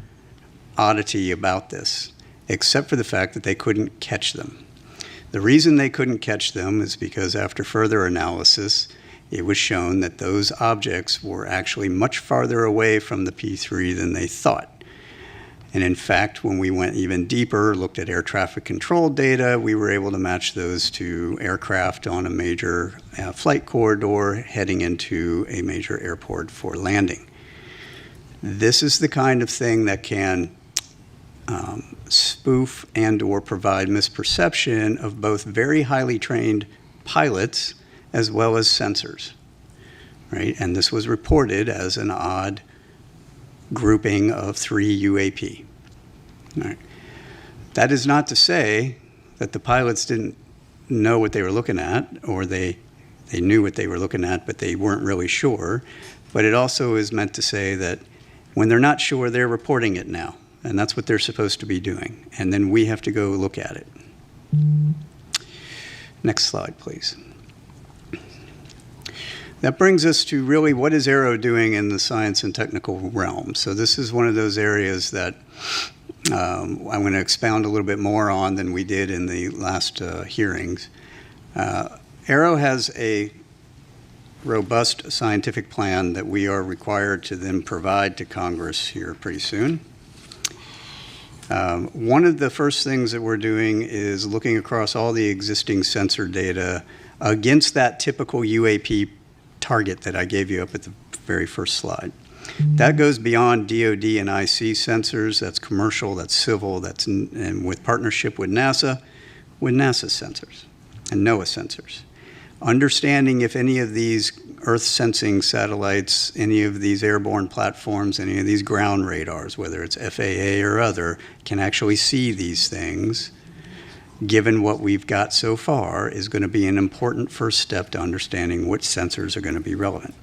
oddity about this, except for the fact that they couldn't catch them. The reason they couldn't catch them is because after further analysis, it was shown that those objects were actually much farther away from the P3 than they thought. And in fact, when we went even deeper, looked at air traffic control data, we were able to match those to aircraft on a major flight corridor heading into a major airport for landing. This is the kind of thing that can spoof and or provide misperception of both very highly trained pilots as well as sensors, right? And this was reported as an odd grouping of 3 UAP. All right. That is not to say that the pilots didn't know what they were looking at, or they knew what they were looking at, but they weren't really sure. But it also is meant to say that when they're not sure, they're reporting it now, and that's what they're supposed to be doing. And then we have to go look at it. Next slide, please. That brings us to really what is Aero doing in the science and technical realm. So this is one of those areas that I'm going to expound a little bit more on than we did in the last hearings. Aero has a robust scientific plan that we are required to then provide to Congress here pretty soon. One of the first things that we're doing is looking across all the existing sensor data against that typical UAP target that I gave you up at the very first slide. That goes beyond DoD and IC sensors. That's commercial, that's civil, that's and with partnership with NASA sensors and NOAA sensors. Understanding if any of these Earth sensing satellites, any of these airborne platforms, any of these ground radars, whether it's FAA or other, can actually see these things, given what we've got so far, is going to be an important first step to understanding which sensors are going to be relevant.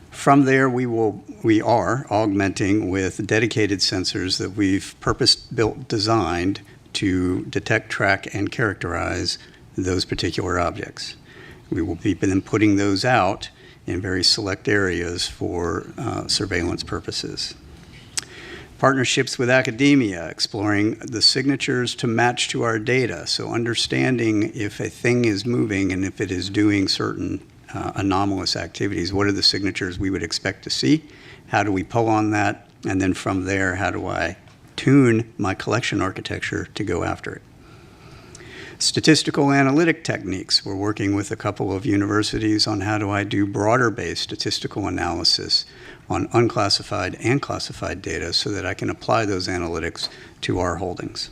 From there, we are augmenting with dedicated sensors that we've purpose-built, designed to detect, track, and characterize those particular objects. We will be then putting those out in very select areas for surveillance purposes. Partnerships with academia, exploring the signatures to match to our data. So understanding if a thing is moving and if it is doing certain anomalous activities, what are the signatures we would expect to see? How do we pull on that? And then from there, how do I tune my collection architecture to go after it? Statistical analytic techniques. We're working with a couple of universities on how do I do broader-based statistical analysis on unclassified and classified data so that I can apply those analytics to our holdings.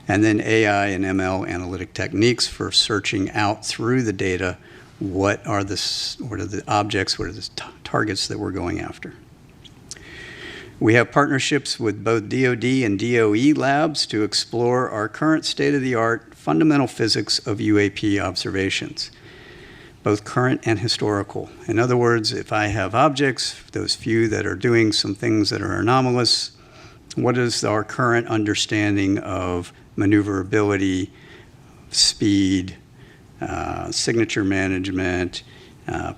And then AI and ML analytic techniques for searching out through the data what are the objects, what are the targets that we're going after. We have partnerships with both DoD and DOE labs to explore our current state-of-the-art fundamental physics of UAP observations, both current and historical. In other words, if I have objects, those few that are doing some things that are anomalous, what is our current understanding of maneuverability, speed, signature management,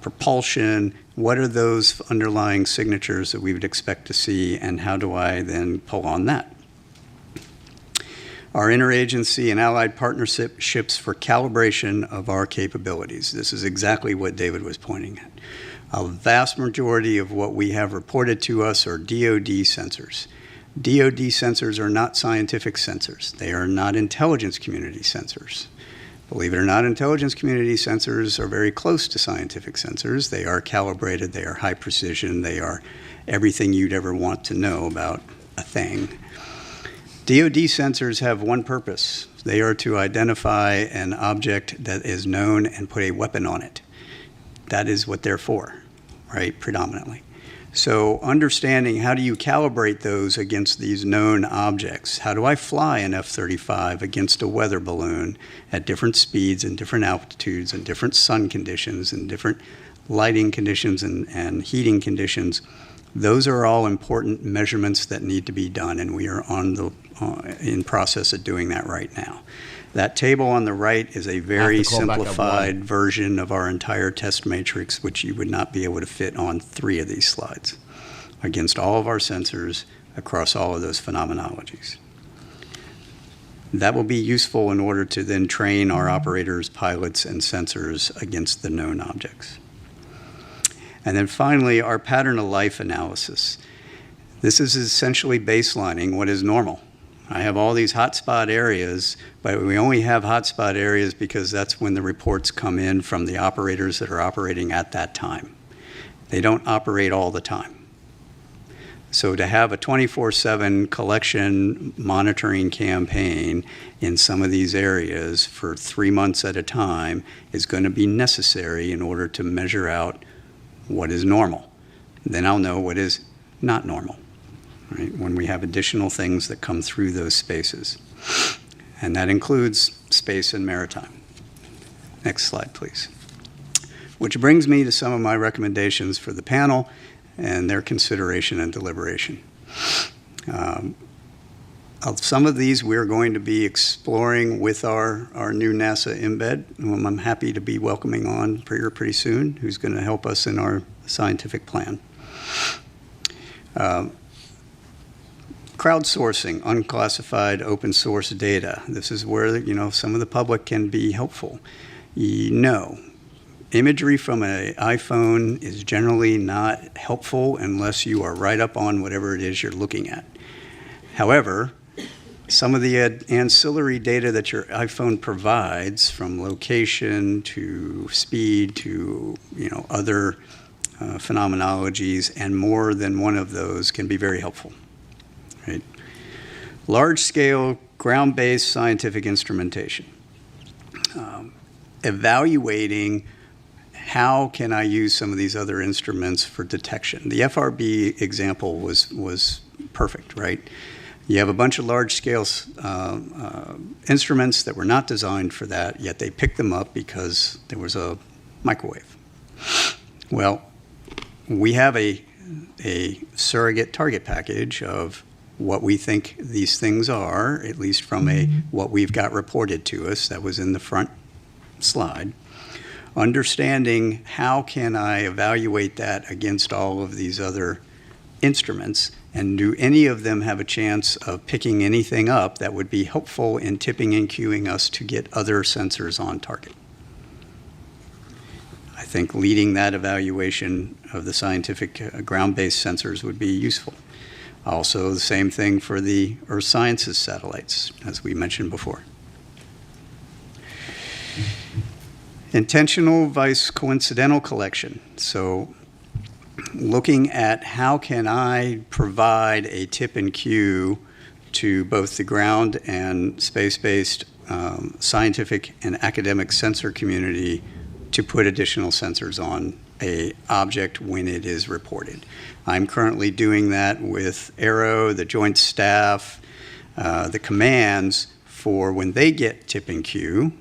propulsion. What are those underlying signatures that we would expect to see, and how do I then pull on that? Our interagency and allied partnerships for calibration of our capabilities. This is exactly what David was pointing at. A vast majority of what we have reported to us are DoD sensors. DoD sensors are not scientific sensors. They are not intelligence community sensors. Believe it or not, intelligence community sensors are very close to scientific sensors. They are calibrated, they are high precision, they are everything you'd ever want to know about a thing. DoD sensors have one purpose. They are to identify an object that is known and put a weapon on it. That is what they're for, right, predominantly. So understanding how do you calibrate those against these known objects? How do I fly an F-35 against a weather balloon at different speeds and different altitudes and different sun conditions and different lighting conditions and heating conditions? Those are all important measurements that need to be done, and we are in process of doing that right now. That table on the right is a very simplified version of our entire test matrix, which you would not be able to fit on 3 of these slides against all of our sensors across all of those phenomenologies. That will be useful in order to then train our operators, pilots, and sensors against the known objects. And then finally, our pattern of life analysis. This is essentially baselining what is normal. I have all these hotspot areas, but we only have hotspot areas because that's when the reports come in from the operators that are operating at that time. They don't operate all the time. So to have a 24/7 collection monitoring campaign in some of these areas for 3 months at a time is going to be necessary in order to measure out what is normal. Then I'll know what is not normal. Right, when we have additional things that come through those spaces. And that includes space and maritime. Next slide, please. Which brings me to some of my recommendations for the panel and their consideration and deliberation. Some of these we're going to be exploring with our new NASA embed, whom I'm happy to be welcoming on pretty soon, who's going to help us in our scientific plan. Crowdsourcing unclassified open source data. This is where some of the public can be helpful. Imagery from an iPhone is generally not helpful unless you are right up on whatever it is you're looking at. However, some of the ancillary data that your iPhone provides, from location to speed to other phenomenologies, and more than one of those can be very helpful. Right? Large-scale, ground-based scientific instrumentation. Evaluating how can I use some of these other instruments for detection. The FRB example was perfect, right? You have a bunch of large-scale instruments that were not designed for that, yet they picked them up because there was a microwave. Well, we have a surrogate target package of what we think these things are, at least from what we've got reported to us. That was in the front slide. Understanding how can I evaluate that against all of these other instruments, and do any of them have a chance of picking anything up that would be helpful in tipping and cueing us to get other sensors on target. I think leading that evaluation of the scientific ground-based sensors would be useful. Also, the same thing for the Earth Sciences satellites, as we mentioned before. Intentional vice coincidental collection. So looking at how can I provide a tip and cue to both the ground and space-based scientific and academic sensor community to put additional sensors on a object when it is reported. I'm currently doing that with Aero, the Joint Staff, the commands for when they get tip and cue,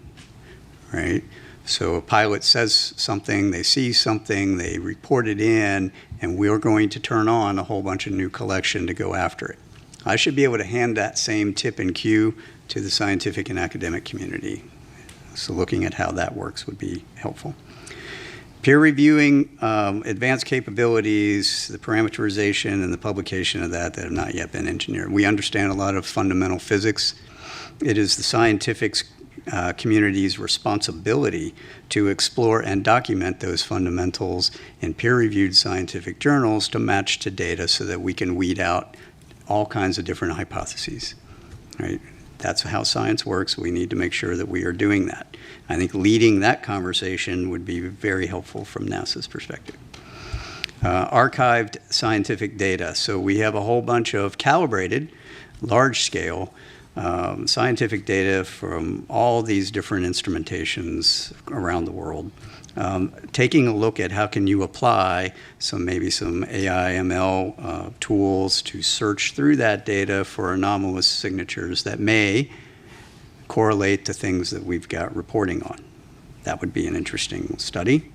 right? So a pilot says something, they see something, they report it in, and we're going to turn on a whole bunch of new collection to go after it. I should be able to hand that same tip and cue to the scientific and academic community So looking at how that works would be helpful. Peer reviewing advanced capabilities, the parameterization and the publication of that have not yet been engineered. We understand a lot of fundamental physics. It is the scientific community's responsibility to explore and document those fundamentals in peer-reviewed scientific journals to match to data so that we can weed out all kinds of different hypotheses, right? That's how science works. We need to make sure that we are doing that. I think leading that conversation would be very helpful from NASA's perspective. Archived scientific data. So we have a whole bunch of calibrated, large-scale scientific data from all these different instrumentations around the world. Taking a look at how can you apply maybe some AI, ML tools to search through that data for anomalous signatures that may correlate to things that we've got reporting on. That would be an interesting study.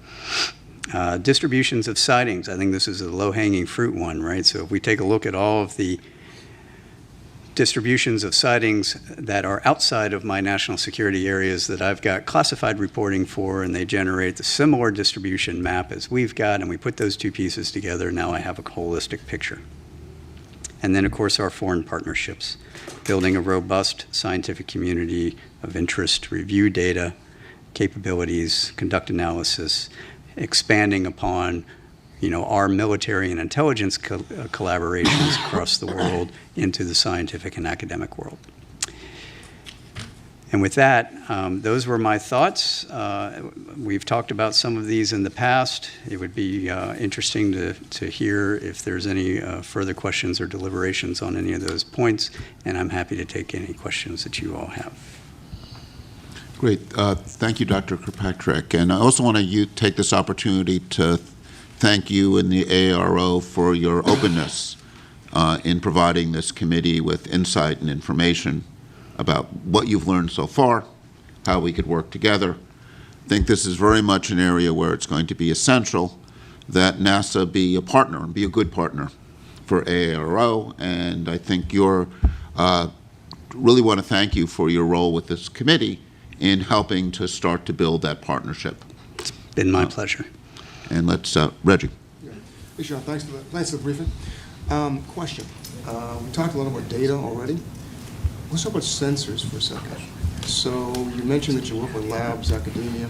Distributions of sightings. I think this is a low-hanging fruit one, right? So if we take a look at all of the distributions of sightings that are outside of my national security areas that I've got classified reporting for, and they generate the similar distribution map as we've got, and we put those two pieces together, now I have a holistic picture. And then, of course, our foreign partnerships, building a robust scientific community of interest, review data, capabilities, conduct analysis, expanding upon our military and intelligence collaborations across the world into the scientific and academic world. And with that, those were my thoughts. We've talked about some of these in the past. It would be interesting to hear if there's any further questions or deliberations on any of those points, and I'm happy to take any questions that you all have. Great. Thank you, Dr. Kirkpatrick. And I also want to take this opportunity to thank you and the AARO for your openness in providing this committee with insight and information about what you've learned so far, how we could work together. I think this is very much an area where it's going to be essential that NASA be a partner and be a good partner for AARO, and I think you're really want to thank you for your role with this committee in helping to start to build that partnership. It's been my pleasure. And let's, Reggie. Hey, Sean, thanks for the briefing. Question. We talked a lot about data already. Let's talk about sensors for a second. So you mentioned that you work with labs, academia.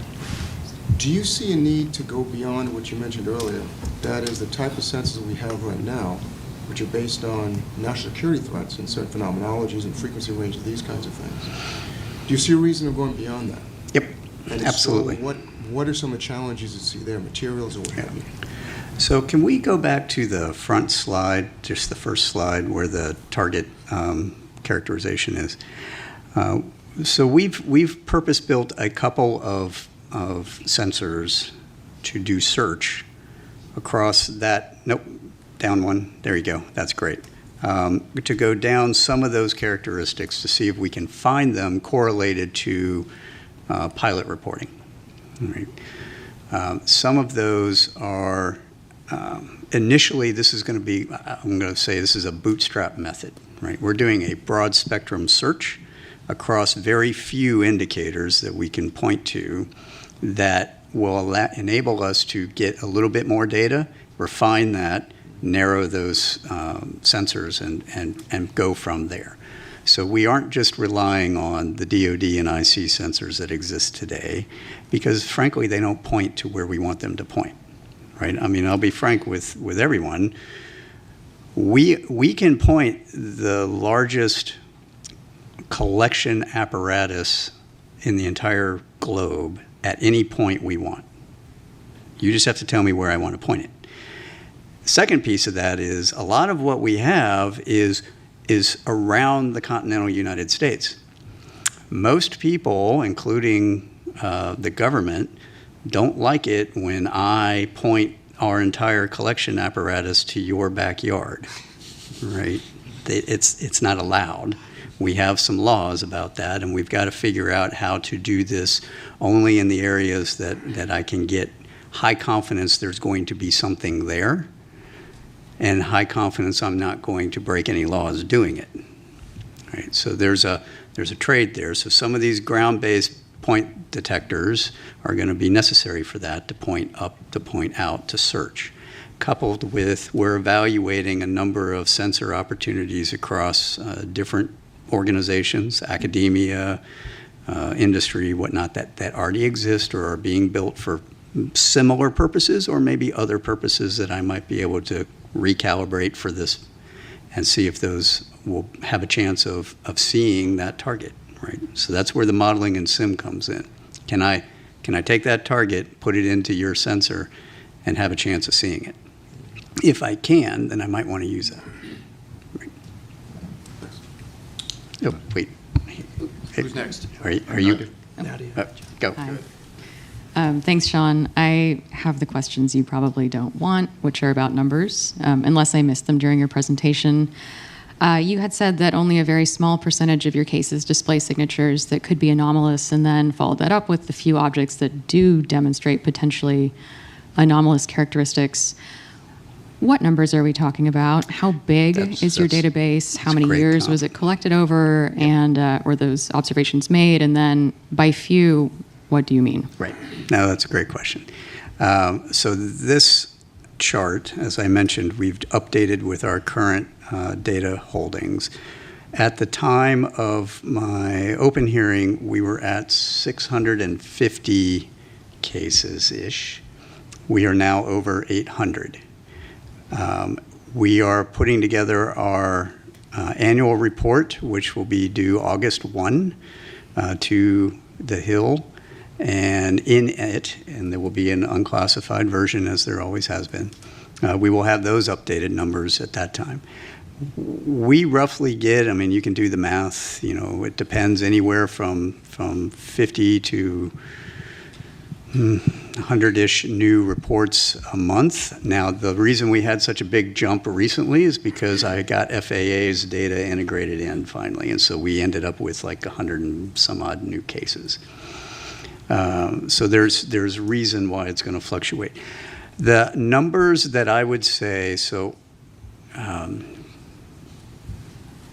Do you see a need to go beyond what you mentioned earlier? That is the type of sensors that we have right now, which are based on national security threats and certain phenomenologies and frequency ranges, these kinds of things. Do you see a reason of going beyond that? Yep, And absolutely. So what are some of the challenges you see there, materials or what have you? So can we go back to the front slide, just the first slide where the target characterization is? So we've purpose-built a couple of sensors to do search across that, nope, down one, there you go, that's great. To go down some of those characteristics to see if we can find them correlated to pilot reporting. Right. Some of those are, initially this is going to be, I'm going to say this is a bootstrap method, right? We're doing a broad spectrum search across very few indicators that we can point to that will enable us to get a little bit more data, refine that, narrow those sensors and go from there. So we aren't just relying on the DoD and IC sensors that exist today because frankly they don't point to where we want them to point, right? I mean, I'll be frank with everyone. We can point the largest collection apparatus in the entire globe at any point we want. You just have to tell me where I want to point it. The second piece of that is a lot of what we have is around the continental United States. Most people, including the government, don't like it when I point our entire collection apparatus to your backyard, right? It's not allowed. We have some laws about that, and we've got to figure out how to do this only in the areas that I can get high confidence there's going to be something there, and high confidence I'm not going to break any laws doing it. Right? So there's a trade there. So some of these ground-based point detectors are going to be necessary for that, to point up, to point out, to search. Coupled with, we're evaluating a number of sensor opportunities across different organizations, academia, industry, whatnot, that already exist or are being built for similar purposes, or maybe other purposes that I might be able to recalibrate for this and see if those will have a chance of seeing that target, right? So that's where the modeling and sim comes in. Can I take that target, put it into your sensor, and have a chance of seeing it? If I can, then I might want to use that. Right. Oh, wait. Who's next? Are you? Nadia. Go. Hi. Thanks, Sean. I have the questions you probably don't want, which are about numbers, unless I missed them during your presentation. You had said that only a very small percentage of your cases display signatures that could be anomalous, and then followed that up with the few objects that do demonstrate potentially anomalous characteristics. What numbers are we talking about? How big is your database? How many years was it collected over, and were those observations made? And then by few, what do you mean? Right. No, that's a great question. So this chart, as I mentioned, we've updated with our current data holdings. At the time of my open hearing, we were at 650 cases-ish. We are now over 800. We are putting together our annual report, which will be due August 1 to the Hill. And in it, and there will be an unclassified version, as there always has been, we will have those updated numbers at that time. We roughly get, I mean, you can do the math, you know, it depends anywhere from 50 to 100-ish new reports a month. Now, the reason we had such a big jump recently is because I got FAA's data integrated in finally, and so we ended up with like 100 and some odd new cases. So there's reason why it's going to fluctuate. The numbers that I would say, so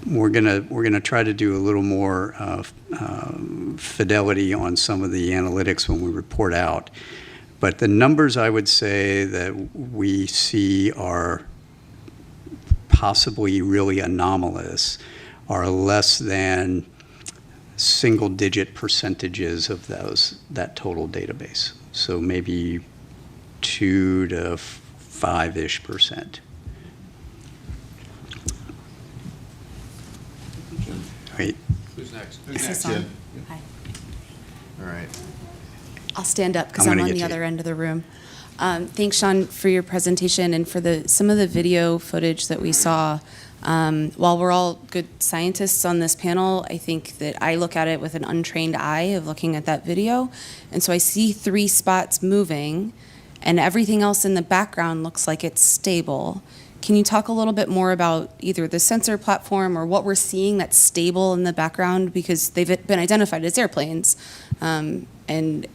we're gonna try to do a little more fidelity on some of the analytics when we report out. But the numbers I would say that we see are possibly really anomalous are less than single-digit percentages of that total database. So maybe 2 to 5-ish%. Wait. Who's next? Is this on? Hi. All right. I'll stand up because I'm I'm gonna on get the you. other end of the room. Thanks, Sean, for your presentation and for some of the video footage that we saw. While we're all good scientists on this panel, I think that I look at it with an untrained eye of looking at that video. And so I see 3 spots moving, and everything else in the background looks like it's stable. Can you talk a little bit more about either the sensor platform or what we're seeing that's stable in the background? Because they've been identified as airplanes, and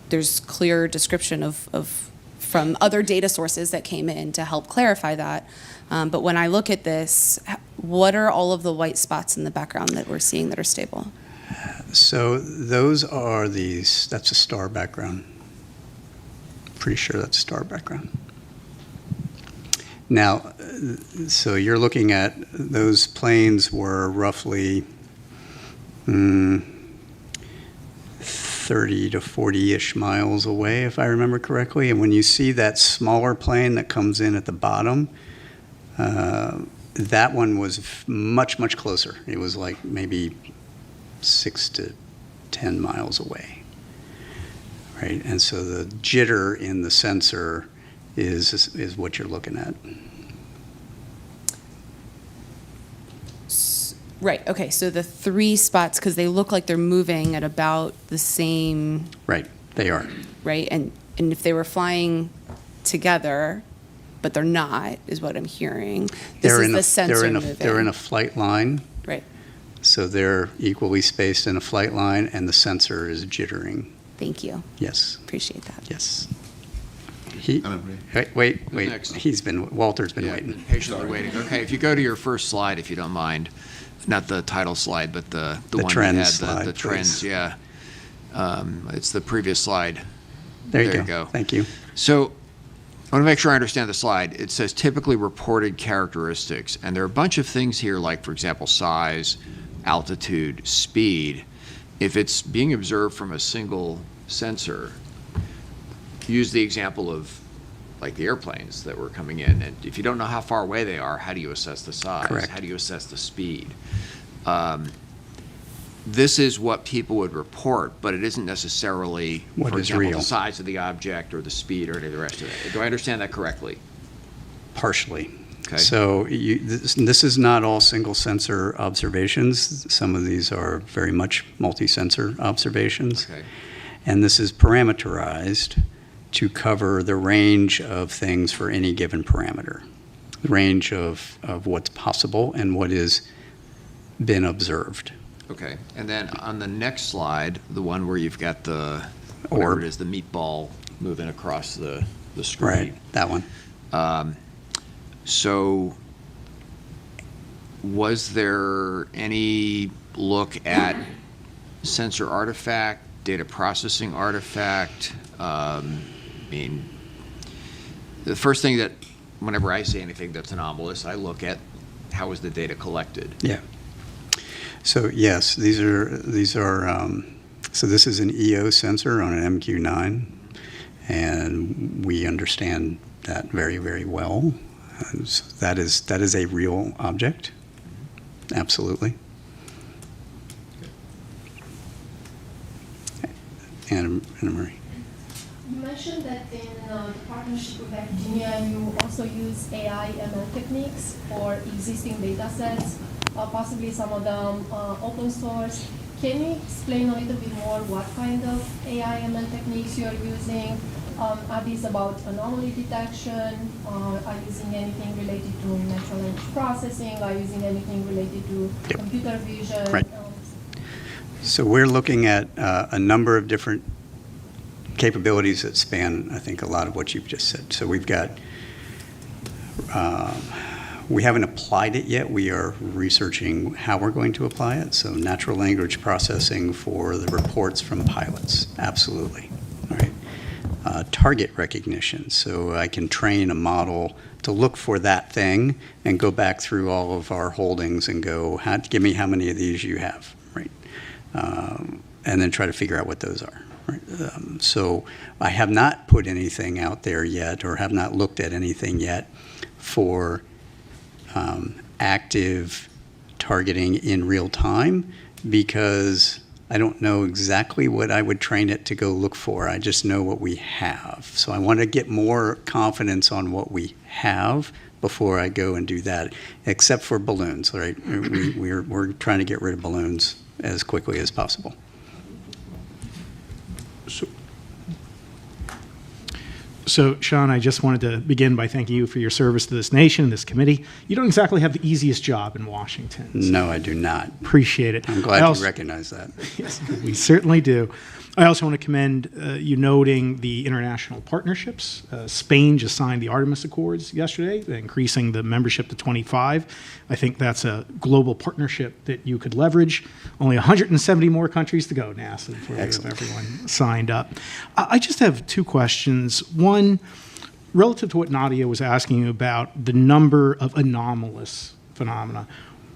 there's clear description of from other data sources that came in to help clarify that. But when I look at this, what are all of the white spots in the background that we're seeing that are stable? So those are that's a star background. Pretty sure that's a star background. Now, so you're looking at those planes were roughly 30 to 40-ish miles away, if I remember correctly. And when you see that smaller plane that comes in at the bottom, that one was much, much closer. It was like maybe 6 to 10 miles away, right? And so the jitter in the sensor is what you're looking at. Right, okay, so the 3 spots, because they look like they're moving at about the same... Right, they are. Right, and if they were flying together, but they're not, is what I'm hearing. This is the sensor moving. They're in a flight line. Right. So they're equally spaced in a flight line, and the sensor is jittering. Thank you. Yes. Appreciate that. Yes. Wait. Walter's been waiting. Patiently waiting. Okay, if you go to your first slide, if you don't mind, not the title slide, but the one trends that had slide, the trends, please. yeah. It's the previous slide. There you go. Thank you. So I want to make sure I understand the slide. It says typically reported characteristics, and there are a bunch of things here, like, for example, size, altitude, speed. If it's being observed from a single sensor, use the example of like the airplanes that were coming in, and if you don't know how far away they are, how do you assess the size? Correct. How do you assess the speed? This is what people would report, but it isn't necessarily, What for is example, real. the size of the object or the speed or any of the rest of it. Do I understand that correctly? Partially. Okay. So this is not all single sensor observations. Some of these are very much multi-sensor observations. Okay. And this is parameterized to cover the range of things for any given parameter, the range of what's possible and what has been observed. Okay, and then on the next slide, the one where you've got the, whatever Orb. it is, the meatball moving across the screen. Right, that one. So was there any look at sensor artifact, data processing artifact? I mean, the first thing that, whenever I see anything that's anomalous, I look at how was the data collected. Yeah. So yes, these are so this is an EO sensor on an MQ9, and we understand that very, very well. So that is a real object, absolutely. Anna Marie. You mentioned that in the partnership with academia, you also use AI ML techniques for existing data sets, possibly some of them open source. Can you explain a little bit more what kind of AI ML techniques you're using? Are these about anomaly detection? Are you using anything related to natural language processing? Are you using anything related to computer vision? Right. So we're looking at a number of different capabilities that span, I think, a lot of what you've just said. So we've got, we haven't applied it yet. We are researching how we're going to apply it. So natural language processing for the reports from pilots, absolutely. All right. Target recognition, so I can train a model to look for that thing and go back through all of our holdings and go, give me how many of these you have, right? And then try to figure out what those are. Right? So I have not put anything out there yet, or have not looked at anything yet for active targeting in real time, because I don't know exactly what I would train it to go look for. I just know what we have. So I want to get more confidence on what we have before I go and do that, except for balloons, right? We're trying to get rid of balloons as quickly as possible. So, Sean, I just wanted to begin by thanking you for your service to this nation, this committee. You don't exactly have the easiest job in Washington. So no, I do not. Appreciate it. I'm glad you recognize that. Yes, we certainly do. I also want to commend you noting the international partnerships. Spain just signed the Artemis Accords yesterday, increasing the membership to 25. I think that's a global partnership that you could leverage. Only 170 more countries to go, NASA, before we have everyone signed up. I just have two questions. One, relative to what Nadia was asking you about the number of anomalous phenomena.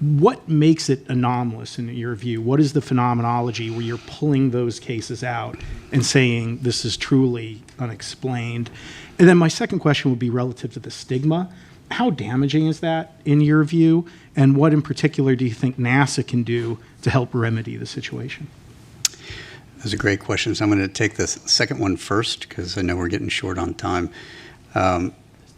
What makes it anomalous in your view? What is the phenomenology where you're pulling those cases out and saying this is truly unexplained? And then my second question would be relative to the stigma. How damaging is that in your view? And what in particular do you think NASA can do to help remedy the situation? Those are great questions. I'm going to take the second one first, because I know we're getting short on time.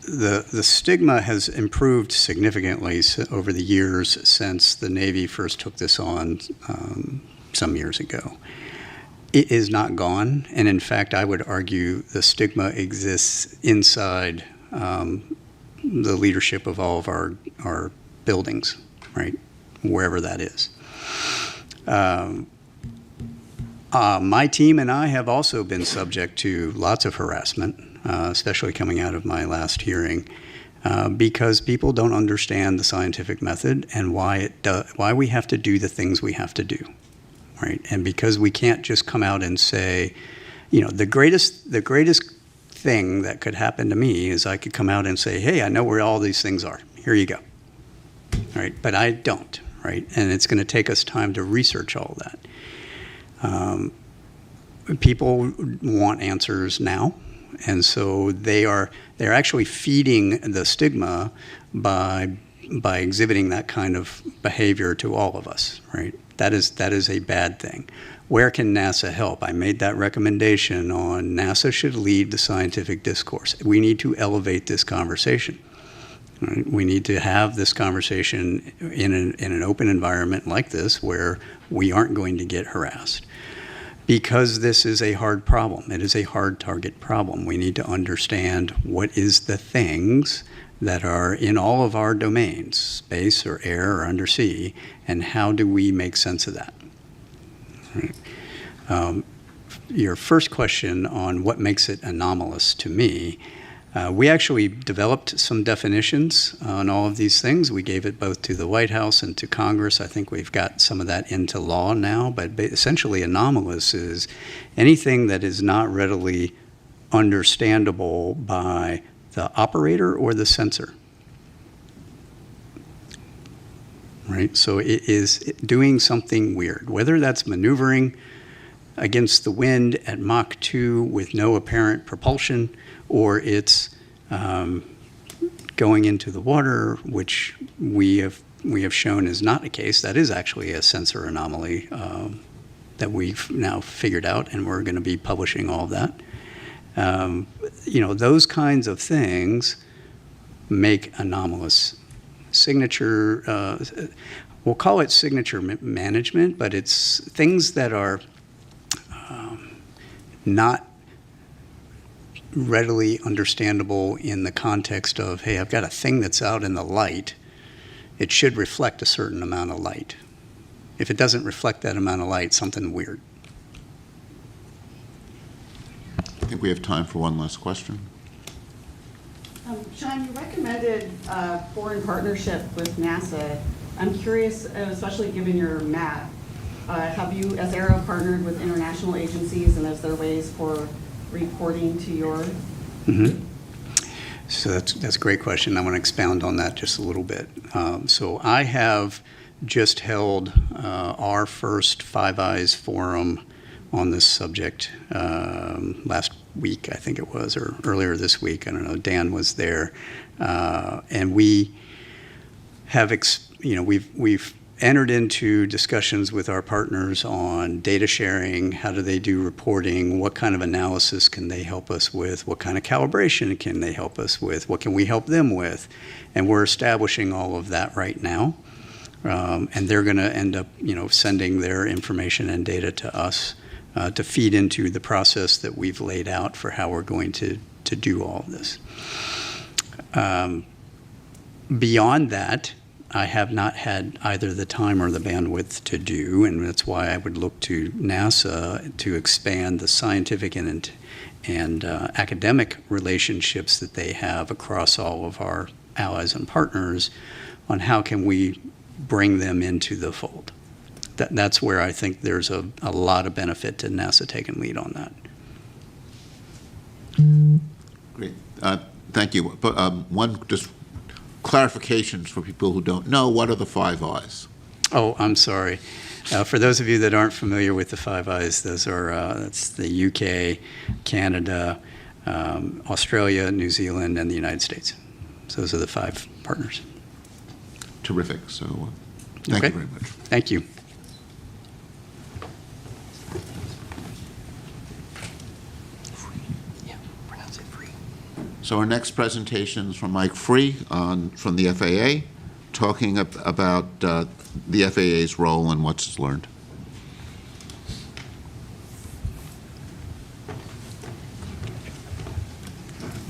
The stigma has improved significantly over the years since the Navy first took this on some years ago. It is not gone, and in fact, I would argue the stigma exists inside the leadership of all of our buildings, right, wherever that is. My team and I have also been subject to lots of harassment, especially coming out of my last hearing, because people don't understand the scientific method and why we have to do the things we have to do. right? And because we can't just come out and say, you know, the greatest thing that could happen to me is I could come out and say, hey, I know where all these things are. Here you go. Right? But I don't, right? And it's going to take us time to research all that. People want answers now, and so they're actually feeding the stigma by exhibiting that kind of behavior to all of us, right? That is a bad thing. Where can NASA help? I made that recommendation on NASA should lead the scientific discourse. We need to elevate this conversation. Right? We need to have this conversation in an open environment like this where we aren't going to get harassed. Because this is a hard problem. It is a hard target problem. We need to understand what is the things that are in all of our domains, space or air or undersea, and how do we make sense of that? Right. Your first question on what makes it anomalous to me, we actually developed some definitions on all of these things. We gave it both to the White House and to Congress. I think we've got some of that into law now, but essentially anomalous is anything that is not readily understandable by the operator or the sensor. Right? So it is doing something weird, whether that's maneuvering against the wind at Mach 2 with no apparent propulsion, or it's going into the water, which we have shown is not the case. That is actually a sensor anomaly that we've now figured out, and we're going to be publishing all of that. You know, those kinds of things make anomalous. Signature, we'll call it signature management, but it's things that are not readily understandable in the context of, hey, I've got a thing that's out in the light. It should reflect a certain amount of light. If it doesn't reflect that amount of light, something weird. I think we have time for one last question. Sean, you recommended foreign partnership with NASA. I'm curious, especially given your map, have you, as Aero, partnered with international agencies, and is there ways for reporting to your? Mm-hmm. So that's a great question. I want to expound on that just a little bit. So I have just held our first Five Eyes forum on this subject last week, I think it was, or earlier this week. I don't know. Dan was there, and we have, we've entered into discussions with our partners on data sharing. How do they do reporting? What kind of analysis can they help us with? What kind of calibration can they help us with? What can we help them with? And we're establishing all of that right now. And they're going to end up, sending their information and data to us to feed into the process that we've laid out for how we're going to do all of this. Beyond that, I have not had either the time or the bandwidth to do, and that's why I would look to NASA to expand the scientific and academic relationships that they have across all of our allies and partners on how can we bring them into the fold. That's where I think there's a lot of benefit to NASA taking lead on that. Great. Thank you. But one just clarifications for people who don't know, what are the Five Eyes? Oh, I'm sorry. For those of you that aren't familiar with the Five Eyes, those are that's the UK, Canada, Australia, New Zealand, and the United States. So those are the 5 partners. Terrific. So thank you very much. Thank you. So our next presentation is from Mike Free from the FAA, talking about the FAA's role and what's learned.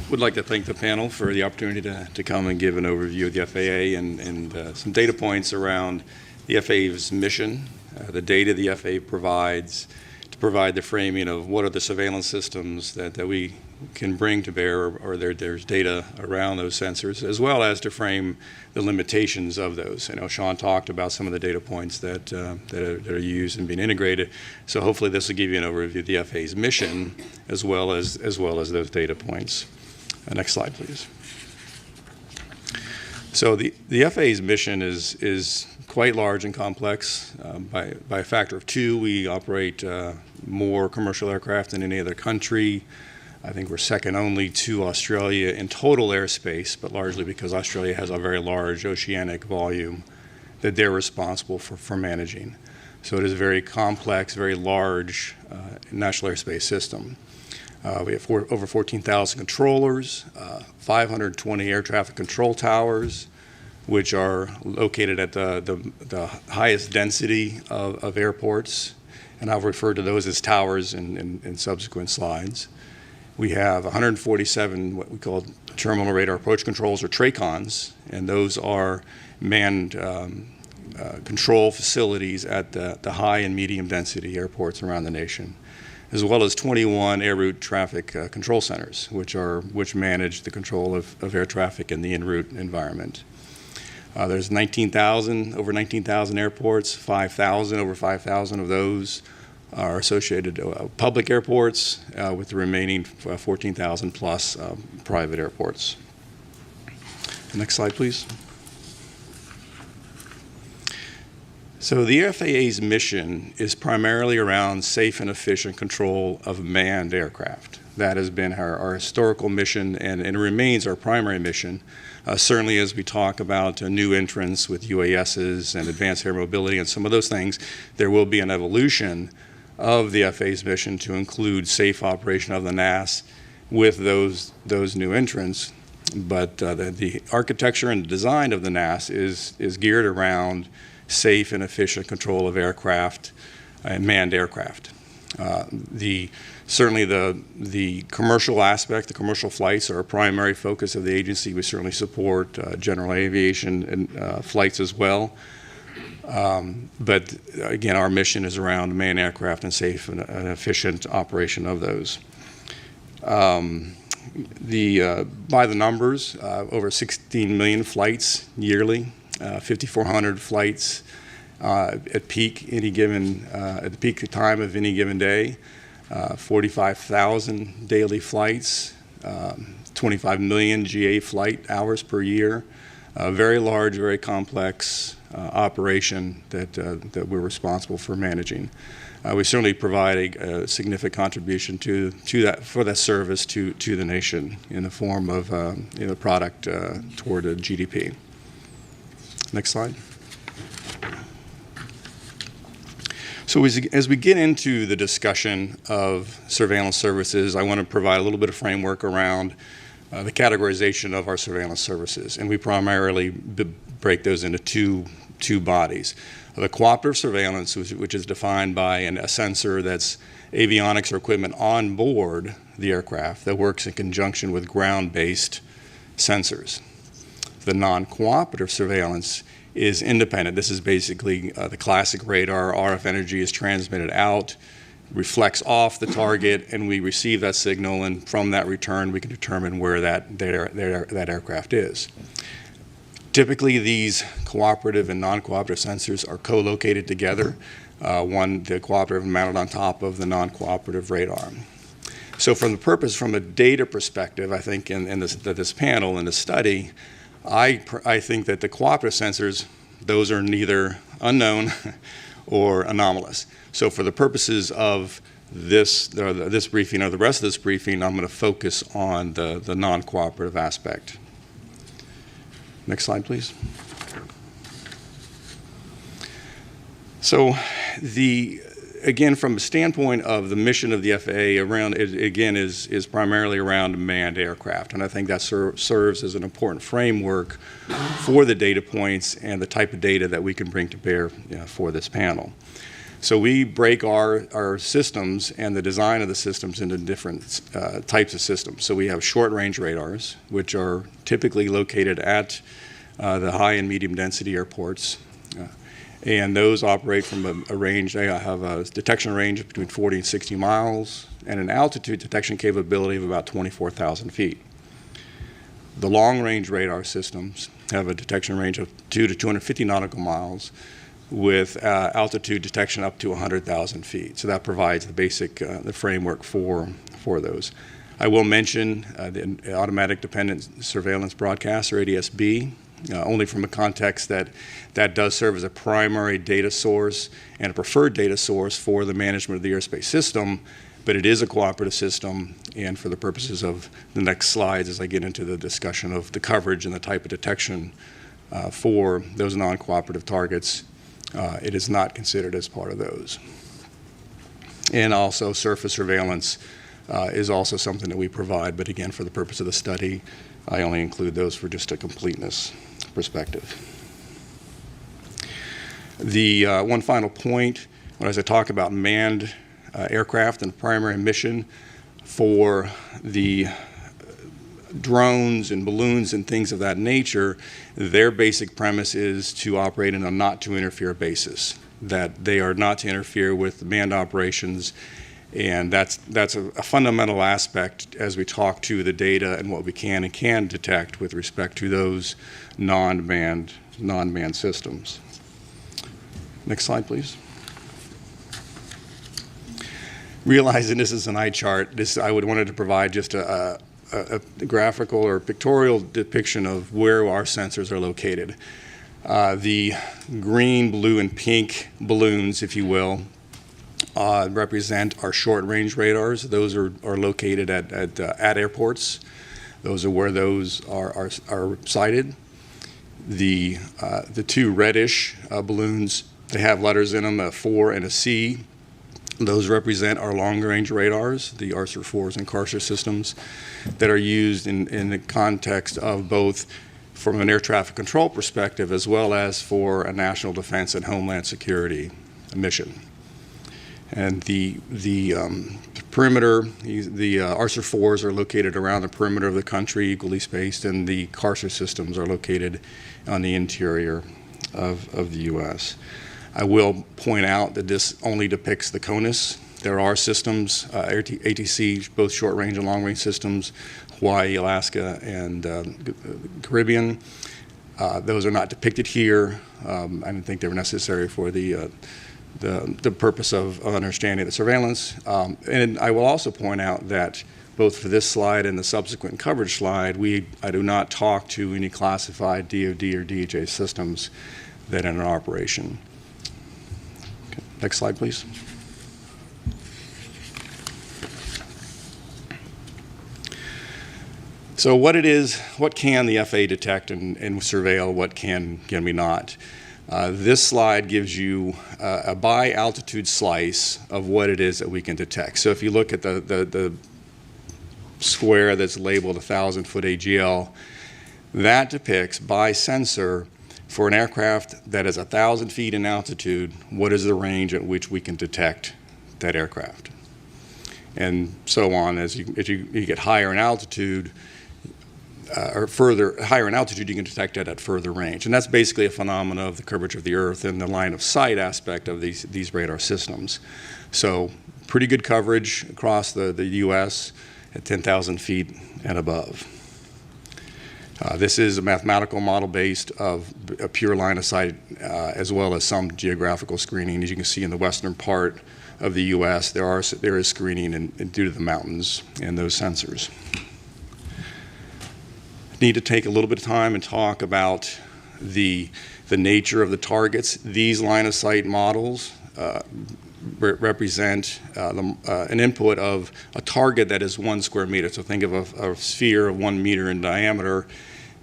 Would like to thank the panel for the opportunity to come and give an overview of the FAA and some data points around the FAA's mission, the data the FAA provides, to provide the framing of what are the surveillance systems that we can bring to bear, or there's data around those sensors, as well as to frame the limitations of those. I know Sean talked about some of the data points that are used and being integrated. So hopefully this will give you an overview of the FAA's mission, as well as those data points. Next slide, please. So the FAA's mission is quite large and complex. By a factor of 2, we operate more commercial aircraft than any other country. I think we're second only to Australia in total airspace, but largely because Australia has a very large oceanic volume that they're responsible for managing. So it is a very complex, very large national airspace system. We have over 14,000 controllers, 520 air traffic control towers, which are located at the highest density of airports, and I'll refer to those as towers in subsequent slides. We have 147 what we call terminal radar approach controls, or TRACONs, and those are manned control facilities at the high and medium density airports around the nation, as well as 21 air route traffic control centers, which manage the control of air traffic in the en route environment. There's over 19,000 airports, over 5,000 of those are associated public airports, with the remaining 14,000 plus private airports. Next slide, please. So the FAA's mission is primarily around safe and efficient control of manned aircraft. That has been our historical mission, and it remains our primary mission. Certainly as we talk about new entrants with UASs and advanced air mobility and some of those things, there will be an evolution of the FAA's mission to include safe operation of the NAS with those new entrants. But the architecture and design of the NAS is geared around safe and efficient control of aircraft and manned aircraft. Certainly the commercial aspect, the commercial flights are a primary focus of the agency. We certainly support general aviation and flights as well. But again, our mission is around manned aircraft and safe and efficient operation of those. By the numbers, over 16 million flights yearly, 5,400 flights at the peak time of any given day, 45,000 daily flights, 25 million GA flight hours per year. Very large, very complex operation that we're responsible for managing. We certainly provide a significant contribution for that service to the nation in the form of product toward a GDP. Next slide. So as we get into the discussion of surveillance services, I want to provide a little bit of framework around the categorization of our surveillance services, and we primarily break those into two bodies. The cooperative surveillance, which is defined by a sensor that's avionics or equipment on board the aircraft that works in conjunction with ground-based sensors. The non-cooperative surveillance is independent. This is basically the classic radar. RF energy is transmitted out, reflects off the target, and we receive that signal, and from that return we can determine where that aircraft is. Typically these cooperative and non-cooperative sensors are co-located together, the cooperative mounted on top of the non-cooperative radar. So from a data perspective, I think in this panel, in this study, I think that the cooperative sensors, those are neither unknown or anomalous. So for the purposes of this briefing or the rest of this briefing, I'm going to focus on the non-cooperative aspect. Next slide, please. So again, from a standpoint of the mission of the FAA, is primarily around manned aircraft, and I think that serves as an important framework for the data points and the type of data that we can bring to bear for this panel. So we break our systems and the design of the systems into different types of systems. So we have short-range radars, which are typically located at the high and medium density airports. And those operate from a range, they have a detection range of between 40 and 60 miles, and an altitude detection capability of about 24,000 feet. The long-range radar systems have a detection range of 2 to 250 nautical miles with altitude detection up to 100,000 feet. So that provides the basic the framework for those. I will mention the Automatic Dependent Surveillance Broadcast, or ADS-B, only from a context that does serve as a primary data source and a preferred data source for the management of the airspace system, but it is a cooperative system, and for the purposes of the next slides as I get into the discussion of the coverage and the type of detection for those non-cooperative targets, it is not considered as part of those. And also surface surveillance is also something that we provide, but again, for the purpose of the study, I only include those for just a completeness perspective. The one final point, as I talk about manned aircraft and primary mission for the drones and balloons and things of that nature, their basic premise is to operate in a not to interfere basis, that they are not to interfere with manned operations. And that's a fundamental aspect as we talk to the data and what we can and can't detect with respect to those non-manned systems. Next slide, please. Realizing this is an eye chart, I wanted to provide just a graphical or pictorial depiction of where our sensors are located. The green, blue, and pink balloons, if you will, represent our short-range radars. Those are located at airports. Those are where those are sited. The two reddish balloons, they have letters in them, a 4 and a C. Those represent our long-range radars, the ARSR-4s and CARSR systems that are used in the context of both from an air traffic control perspective as well as for a national defense and homeland security mission. And the perimeter, the ARSR-4s are located around the perimeter of the country, equally spaced, and the CARSR systems are located on the interior of the U.S. I will point out that this only depicts the CONUS. There are systems, ATC, both short-range and long-range systems, Hawaii, Alaska, and Caribbean. Those are not depicted here. I didn't think they were necessary for the purpose of understanding the surveillance. And I will also point out that both for this slide and the subsequent coverage slide, I do not talk to any classified DoD or DHA systems that are in operation. Okay. Next slide, please. So what can the FAA detect and surveil, what can we not? This slide gives you a by altitude slice of what it is that we can detect. So if you look at the square that's labeled 1,000-foot AGL, that depicts by sensor for an aircraft that is 1,000 feet in altitude, what is the range at which we can detect that aircraft. And so on, as you get higher in altitude, or higher in altitude, you can detect it at further range. And that's basically a phenomena of the curvature of the Earth and the line of sight aspect of these radar systems. So pretty good coverage across the U.S. at 10,000 feet and above. This is a mathematical model based of a pure line of sight as well as some geographical screening. As you can see in the western part of the U.S., there is screening due to the mountains and those sensors. Need to take a little bit of time and talk about the nature of the targets. These line of sight models represent an input of a target that is 1 square meter. So think of a sphere of 1 meter in diameter.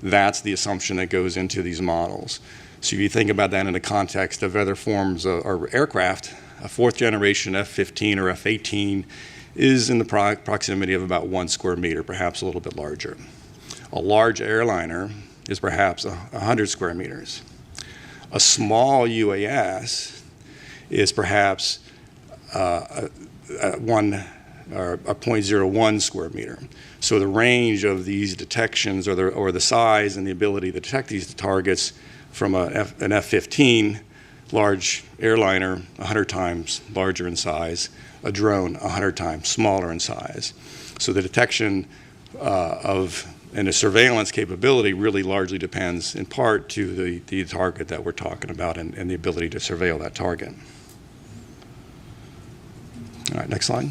That's the assumption that goes into these models. So if you think about that in the context of other forms or aircraft, a 4th generation F-15 or F-18 is in the proximity of about 1 square meter, perhaps a little bit larger. A large airliner is perhaps 100 square meters. A small UAS is perhaps a 0.01 square meter. So the range of these detections or the size and the ability to detect these targets from an F-15, large airliner 100 times larger in size, a drone 100 times smaller in size. So the detection and the surveillance capability really largely depends in part to the target that we're talking about and the ability to surveil that target. All right, next slide.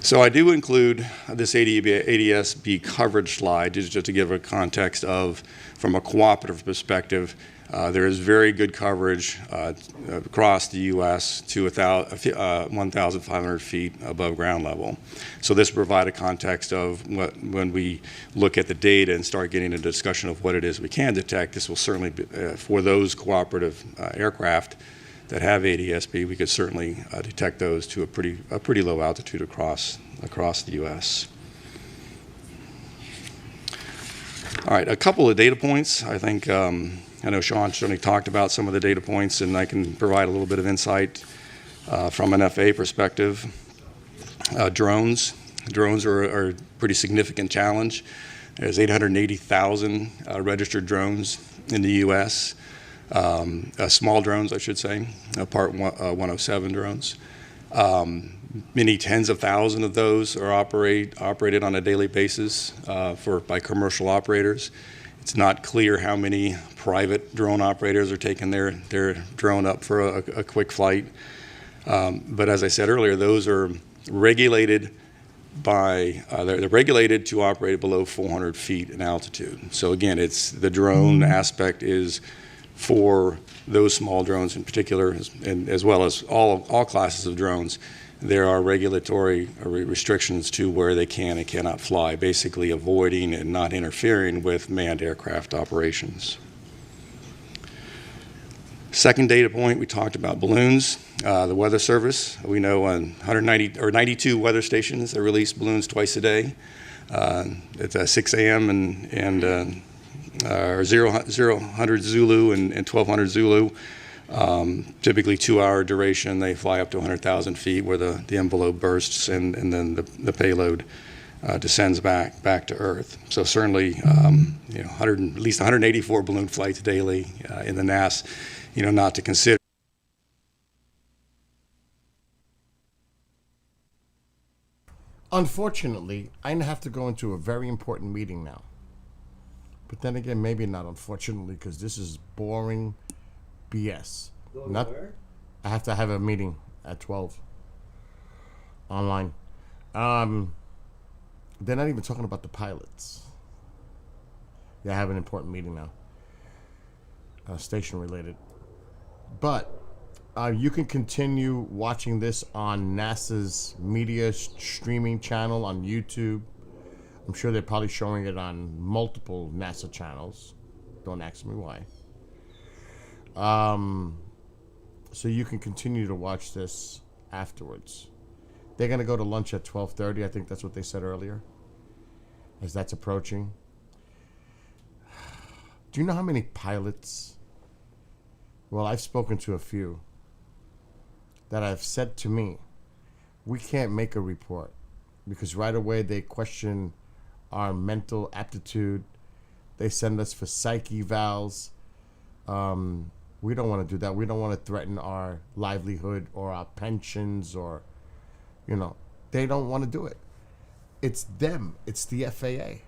So I do include this ADS-B coverage slide just to give a context of, from a cooperative perspective, there is very good coverage across the U.S. to 1,500 feet above ground level. So this provides a context of when we look at the data and start getting a discussion of what it is we can detect. This will certainly be, for those cooperative aircraft that have ADS-B, we could certainly detect those to a pretty low altitude across the U.S. All right, a couple of data points. I think I know Sean certainly talked about some of the data points, and I can provide a little bit of insight from an FAA perspective. Drones are a pretty significant challenge. There's 880,000 registered drones in the U.S. Small drones, I should say, Part 107 drones. Many tens of thousands of those are operated on a daily basis by commercial operators. It's not clear how many private drone operators are taking their drone up for a quick flight. But as I said earlier, those are regulated they're regulated to operate below 400 feet in altitude. So again, it's the drone aspect is for those small drones in particular, and as well as all classes of drones. There are regulatory restrictions to where they can and cannot fly, basically avoiding and not interfering with manned aircraft operations. Second data point, we talked about balloons. The Weather Service, we know on 92 weather stations that release balloons twice a day. It's 6 a.m. and 0000 Zulu and 1200 Zulu. Typically 2-hour duration. They fly up to 100,000 feet where the envelope bursts and then the payload descends back to Earth. So certainly, at least 184 balloon flights daily in the NAS, not to consider. Unfortunately, I have to go into a very important meeting now. But then again, maybe not unfortunately, because this is boring BS. I have to have a meeting at 12 online. They're not even talking about the pilots. Yeah, I have an important meeting now, station related. But you can continue watching this on NASA's media streaming channel on YouTube. I'm sure they're probably showing it on multiple NASA channels. Don't ask me why. So you can continue to watch this afterwards. They're going to go to lunch at 12:30. I think that's what they said earlier, as that's approaching. Do you know how many pilots? Well, I've spoken to a few that have said to me, we can't make a report because right away they question our mental aptitude. They send us for psych evals. We don't want to do that. We don't want to threaten our livelihood or our pensions or, they don't want to do it. It's them. It's the FAA.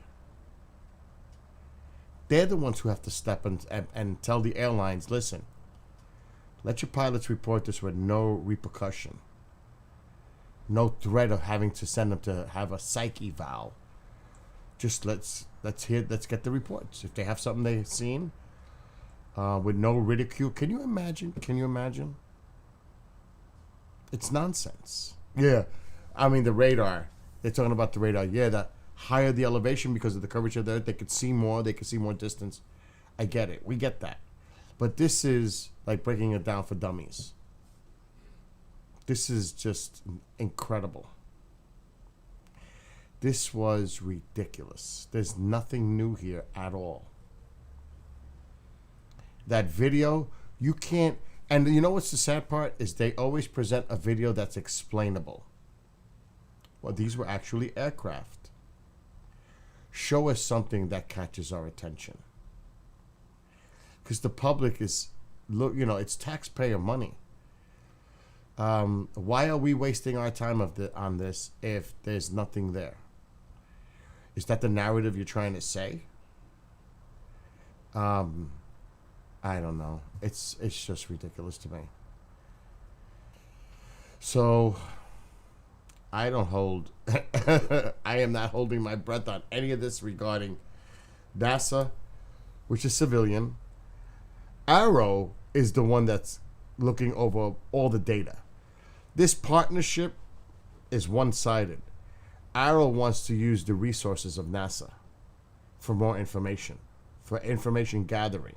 They're the ones who have to step and tell the airlines, listen, let your pilots report this with no repercussion. No threat of having to send them to have a psych eval. Just let's get the reports. If they have something they've seen, with no ridicule. Can you imagine? It's nonsense. Yeah. I mean, the radar. They're talking about the radar. Yeah, the higher the elevation because of the curvature of the Earth, they could see more. They could see more distance. I get it. We get that. But this is like breaking it down for dummies. This is just incredible. This was ridiculous. There's nothing new here at all. That video, you can't, and you know what's the sad part is they always present a video that's explainable. Well, these were actually aircraft. Show us something that catches our attention. because the public is, look, it's taxpayer money. Why are we wasting our time on this if there's nothing there? Is that the narrative you're trying to say? I don't know. It's just ridiculous to me. So I don't hold I am not holding my breath on any of this regarding NASA, which is civilian. Arrow is the one that's looking over all the data. This partnership is one-sided. Arrow wants to use the resources of NASA for more information, for information gathering.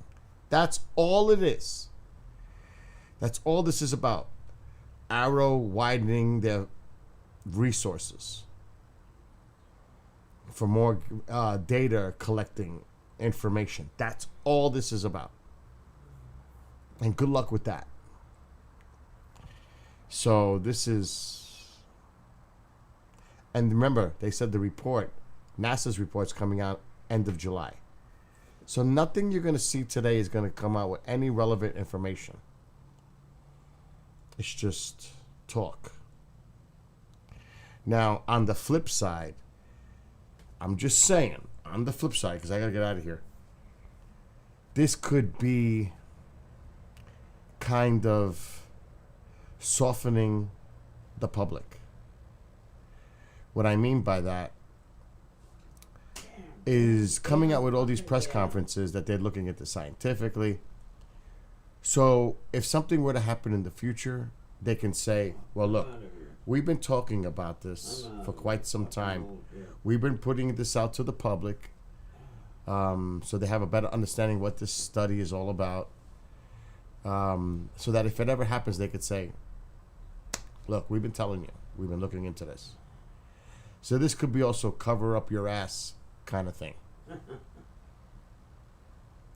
That's all it is. That's all this is about. Arrow widening their resources for more data collecting information. That's all this is about. And good luck with that. So this is, and remember, they said the report, NASA's report's coming out end of July. So nothing you're going to see today is going to come out with any relevant information. It's just talk. Now, on the flip side, I'm just saying, on the flip side, because I got to get out of here, this could be kind of softening the public. What I mean by that is coming out with all these press conferences that they're looking at this scientifically. So if something were to happen in the future, they can say, well, look, we've been talking about this for quite some time. We've been putting this out to the public so they have a better understanding what this study is all about. So that if it ever happens, they could say, look, we've been telling you. We've been looking into this. So this could be also cover up your ass kind of thing.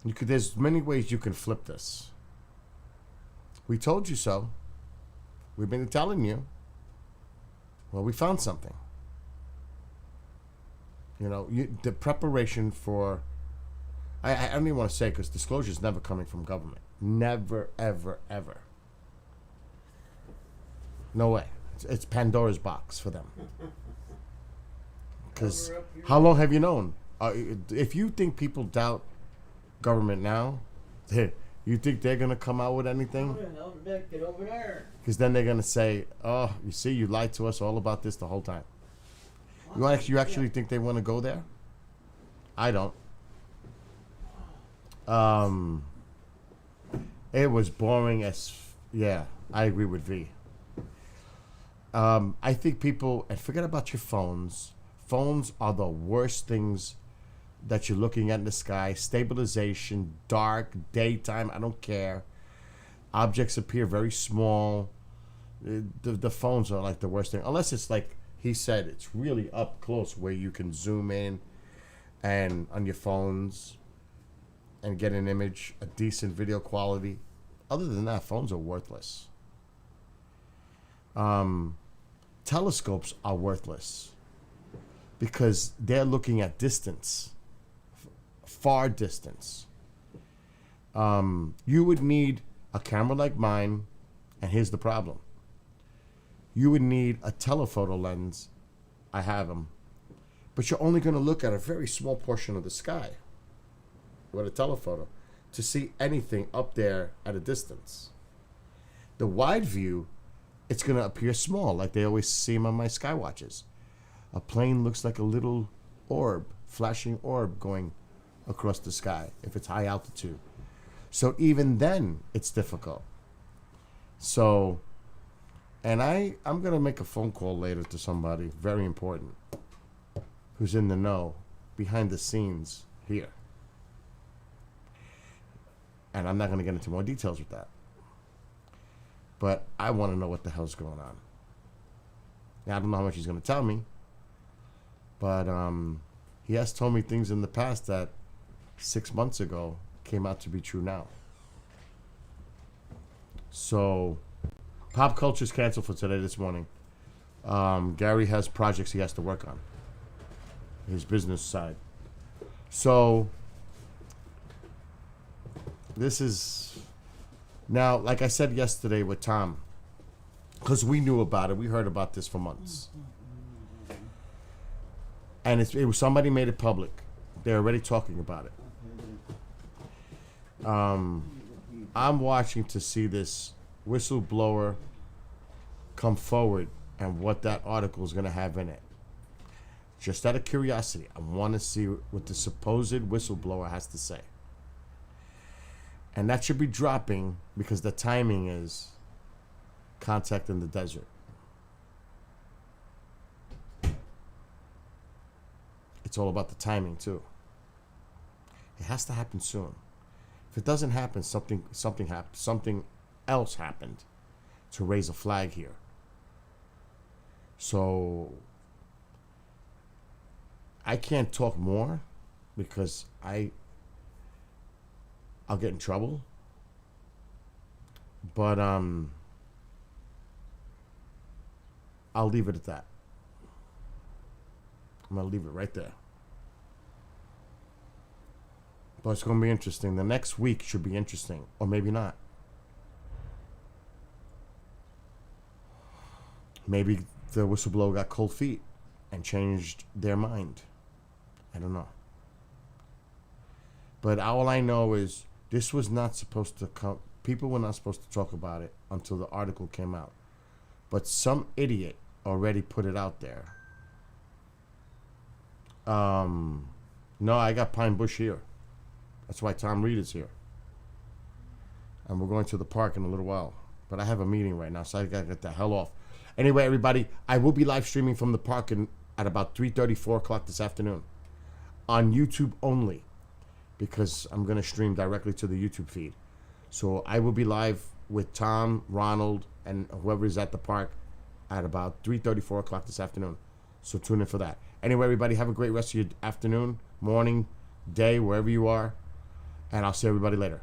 There's many ways you can flip this. We told you so. We've been telling you. Well, we found something. The preparation for, I don't even want to say, because disclosure is never coming from government. Never, ever, ever. No way. It's Pandora's box for them. Because how long have you known? If you think people doubt government now, you think they're going to come out with anything? Because then they're going to say, oh, you see, you lied to us all about this the whole time. You actually think they want to go there? I don't. It was boring as, yeah, I agree with V. I think people, and forget about your phones. Phones are the worst things that you're looking at in the sky. Stabilization, dark, daytime, I don't care. Objects appear very small. The phones are like the worst thing. Unless it's like he said, it's really up close where you can zoom in and on your phones and get an image, a decent video quality. Other than that, phones are worthless. Telescopes are worthless because they're looking at distance, far distance. You would need a camera like mine, and here's the problem. You would need a telephoto lens. I have them. But you're only going to look at a very small portion of the sky with a telephoto to see anything up there at a distance. The wide view, it's going to appear small, like they always seem on my SKYWATCHERs. A plane looks like a little orb, flashing orb going across the sky if it's high altitude. So even then, it's difficult. So, and I'm going to make a phone call later to somebody very important who's in the know, behind the scenes here. And I'm not going to get into more details with that. But I want to know what the hell's going on. Now, I don't know how much he's going to tell me. But he has told me things in the past that 6 months ago came out to be true now. So, pop culture's canceled for today this morning. Gary has projects he has to work on. His business side. So, This is now, like I said yesterday with Tom, because we knew about it. We heard about this for months. And it was somebody made it public. They're already talking about it. I'm watching to see this whistleblower come forward and what that article is going to have in it. Just out of curiosity, I want to see what the supposed whistleblower has to say. And that should be dropping because the timing is contact in the desert. It's all about the timing too. It has to happen soon. If it doesn't happen, something else happened to raise a flag here. So I can't talk more because I'll get in trouble. But I'll leave it at that. I'm gonna leave it right there. But it's gonna be interesting. The next week should be interesting, or maybe not. Maybe the whistleblower got cold feet and changed their mind. I don't know. But all I know is this was not supposed to come. People were not supposed to talk about it until the article came out. But some idiot already put it out there. No, I got Pine Bush here. That's why Tom Reed is here. And we're going to the park in a little while. But I have a meeting right now, so I got to get the hell off. Anyway, everybody, I will be live streaming from the park at about 3:30, 4 o'clock this afternoon. On YouTube only. Because I'm going to stream directly to the YouTube feed. So I will be live with Tom, Ronald, and whoever is at the park at about 3:30, 4 o'clock this afternoon. So tune in for that. Anyway, everybody, have a great rest of your afternoon, morning, day, wherever you are. And I'll see everybody later.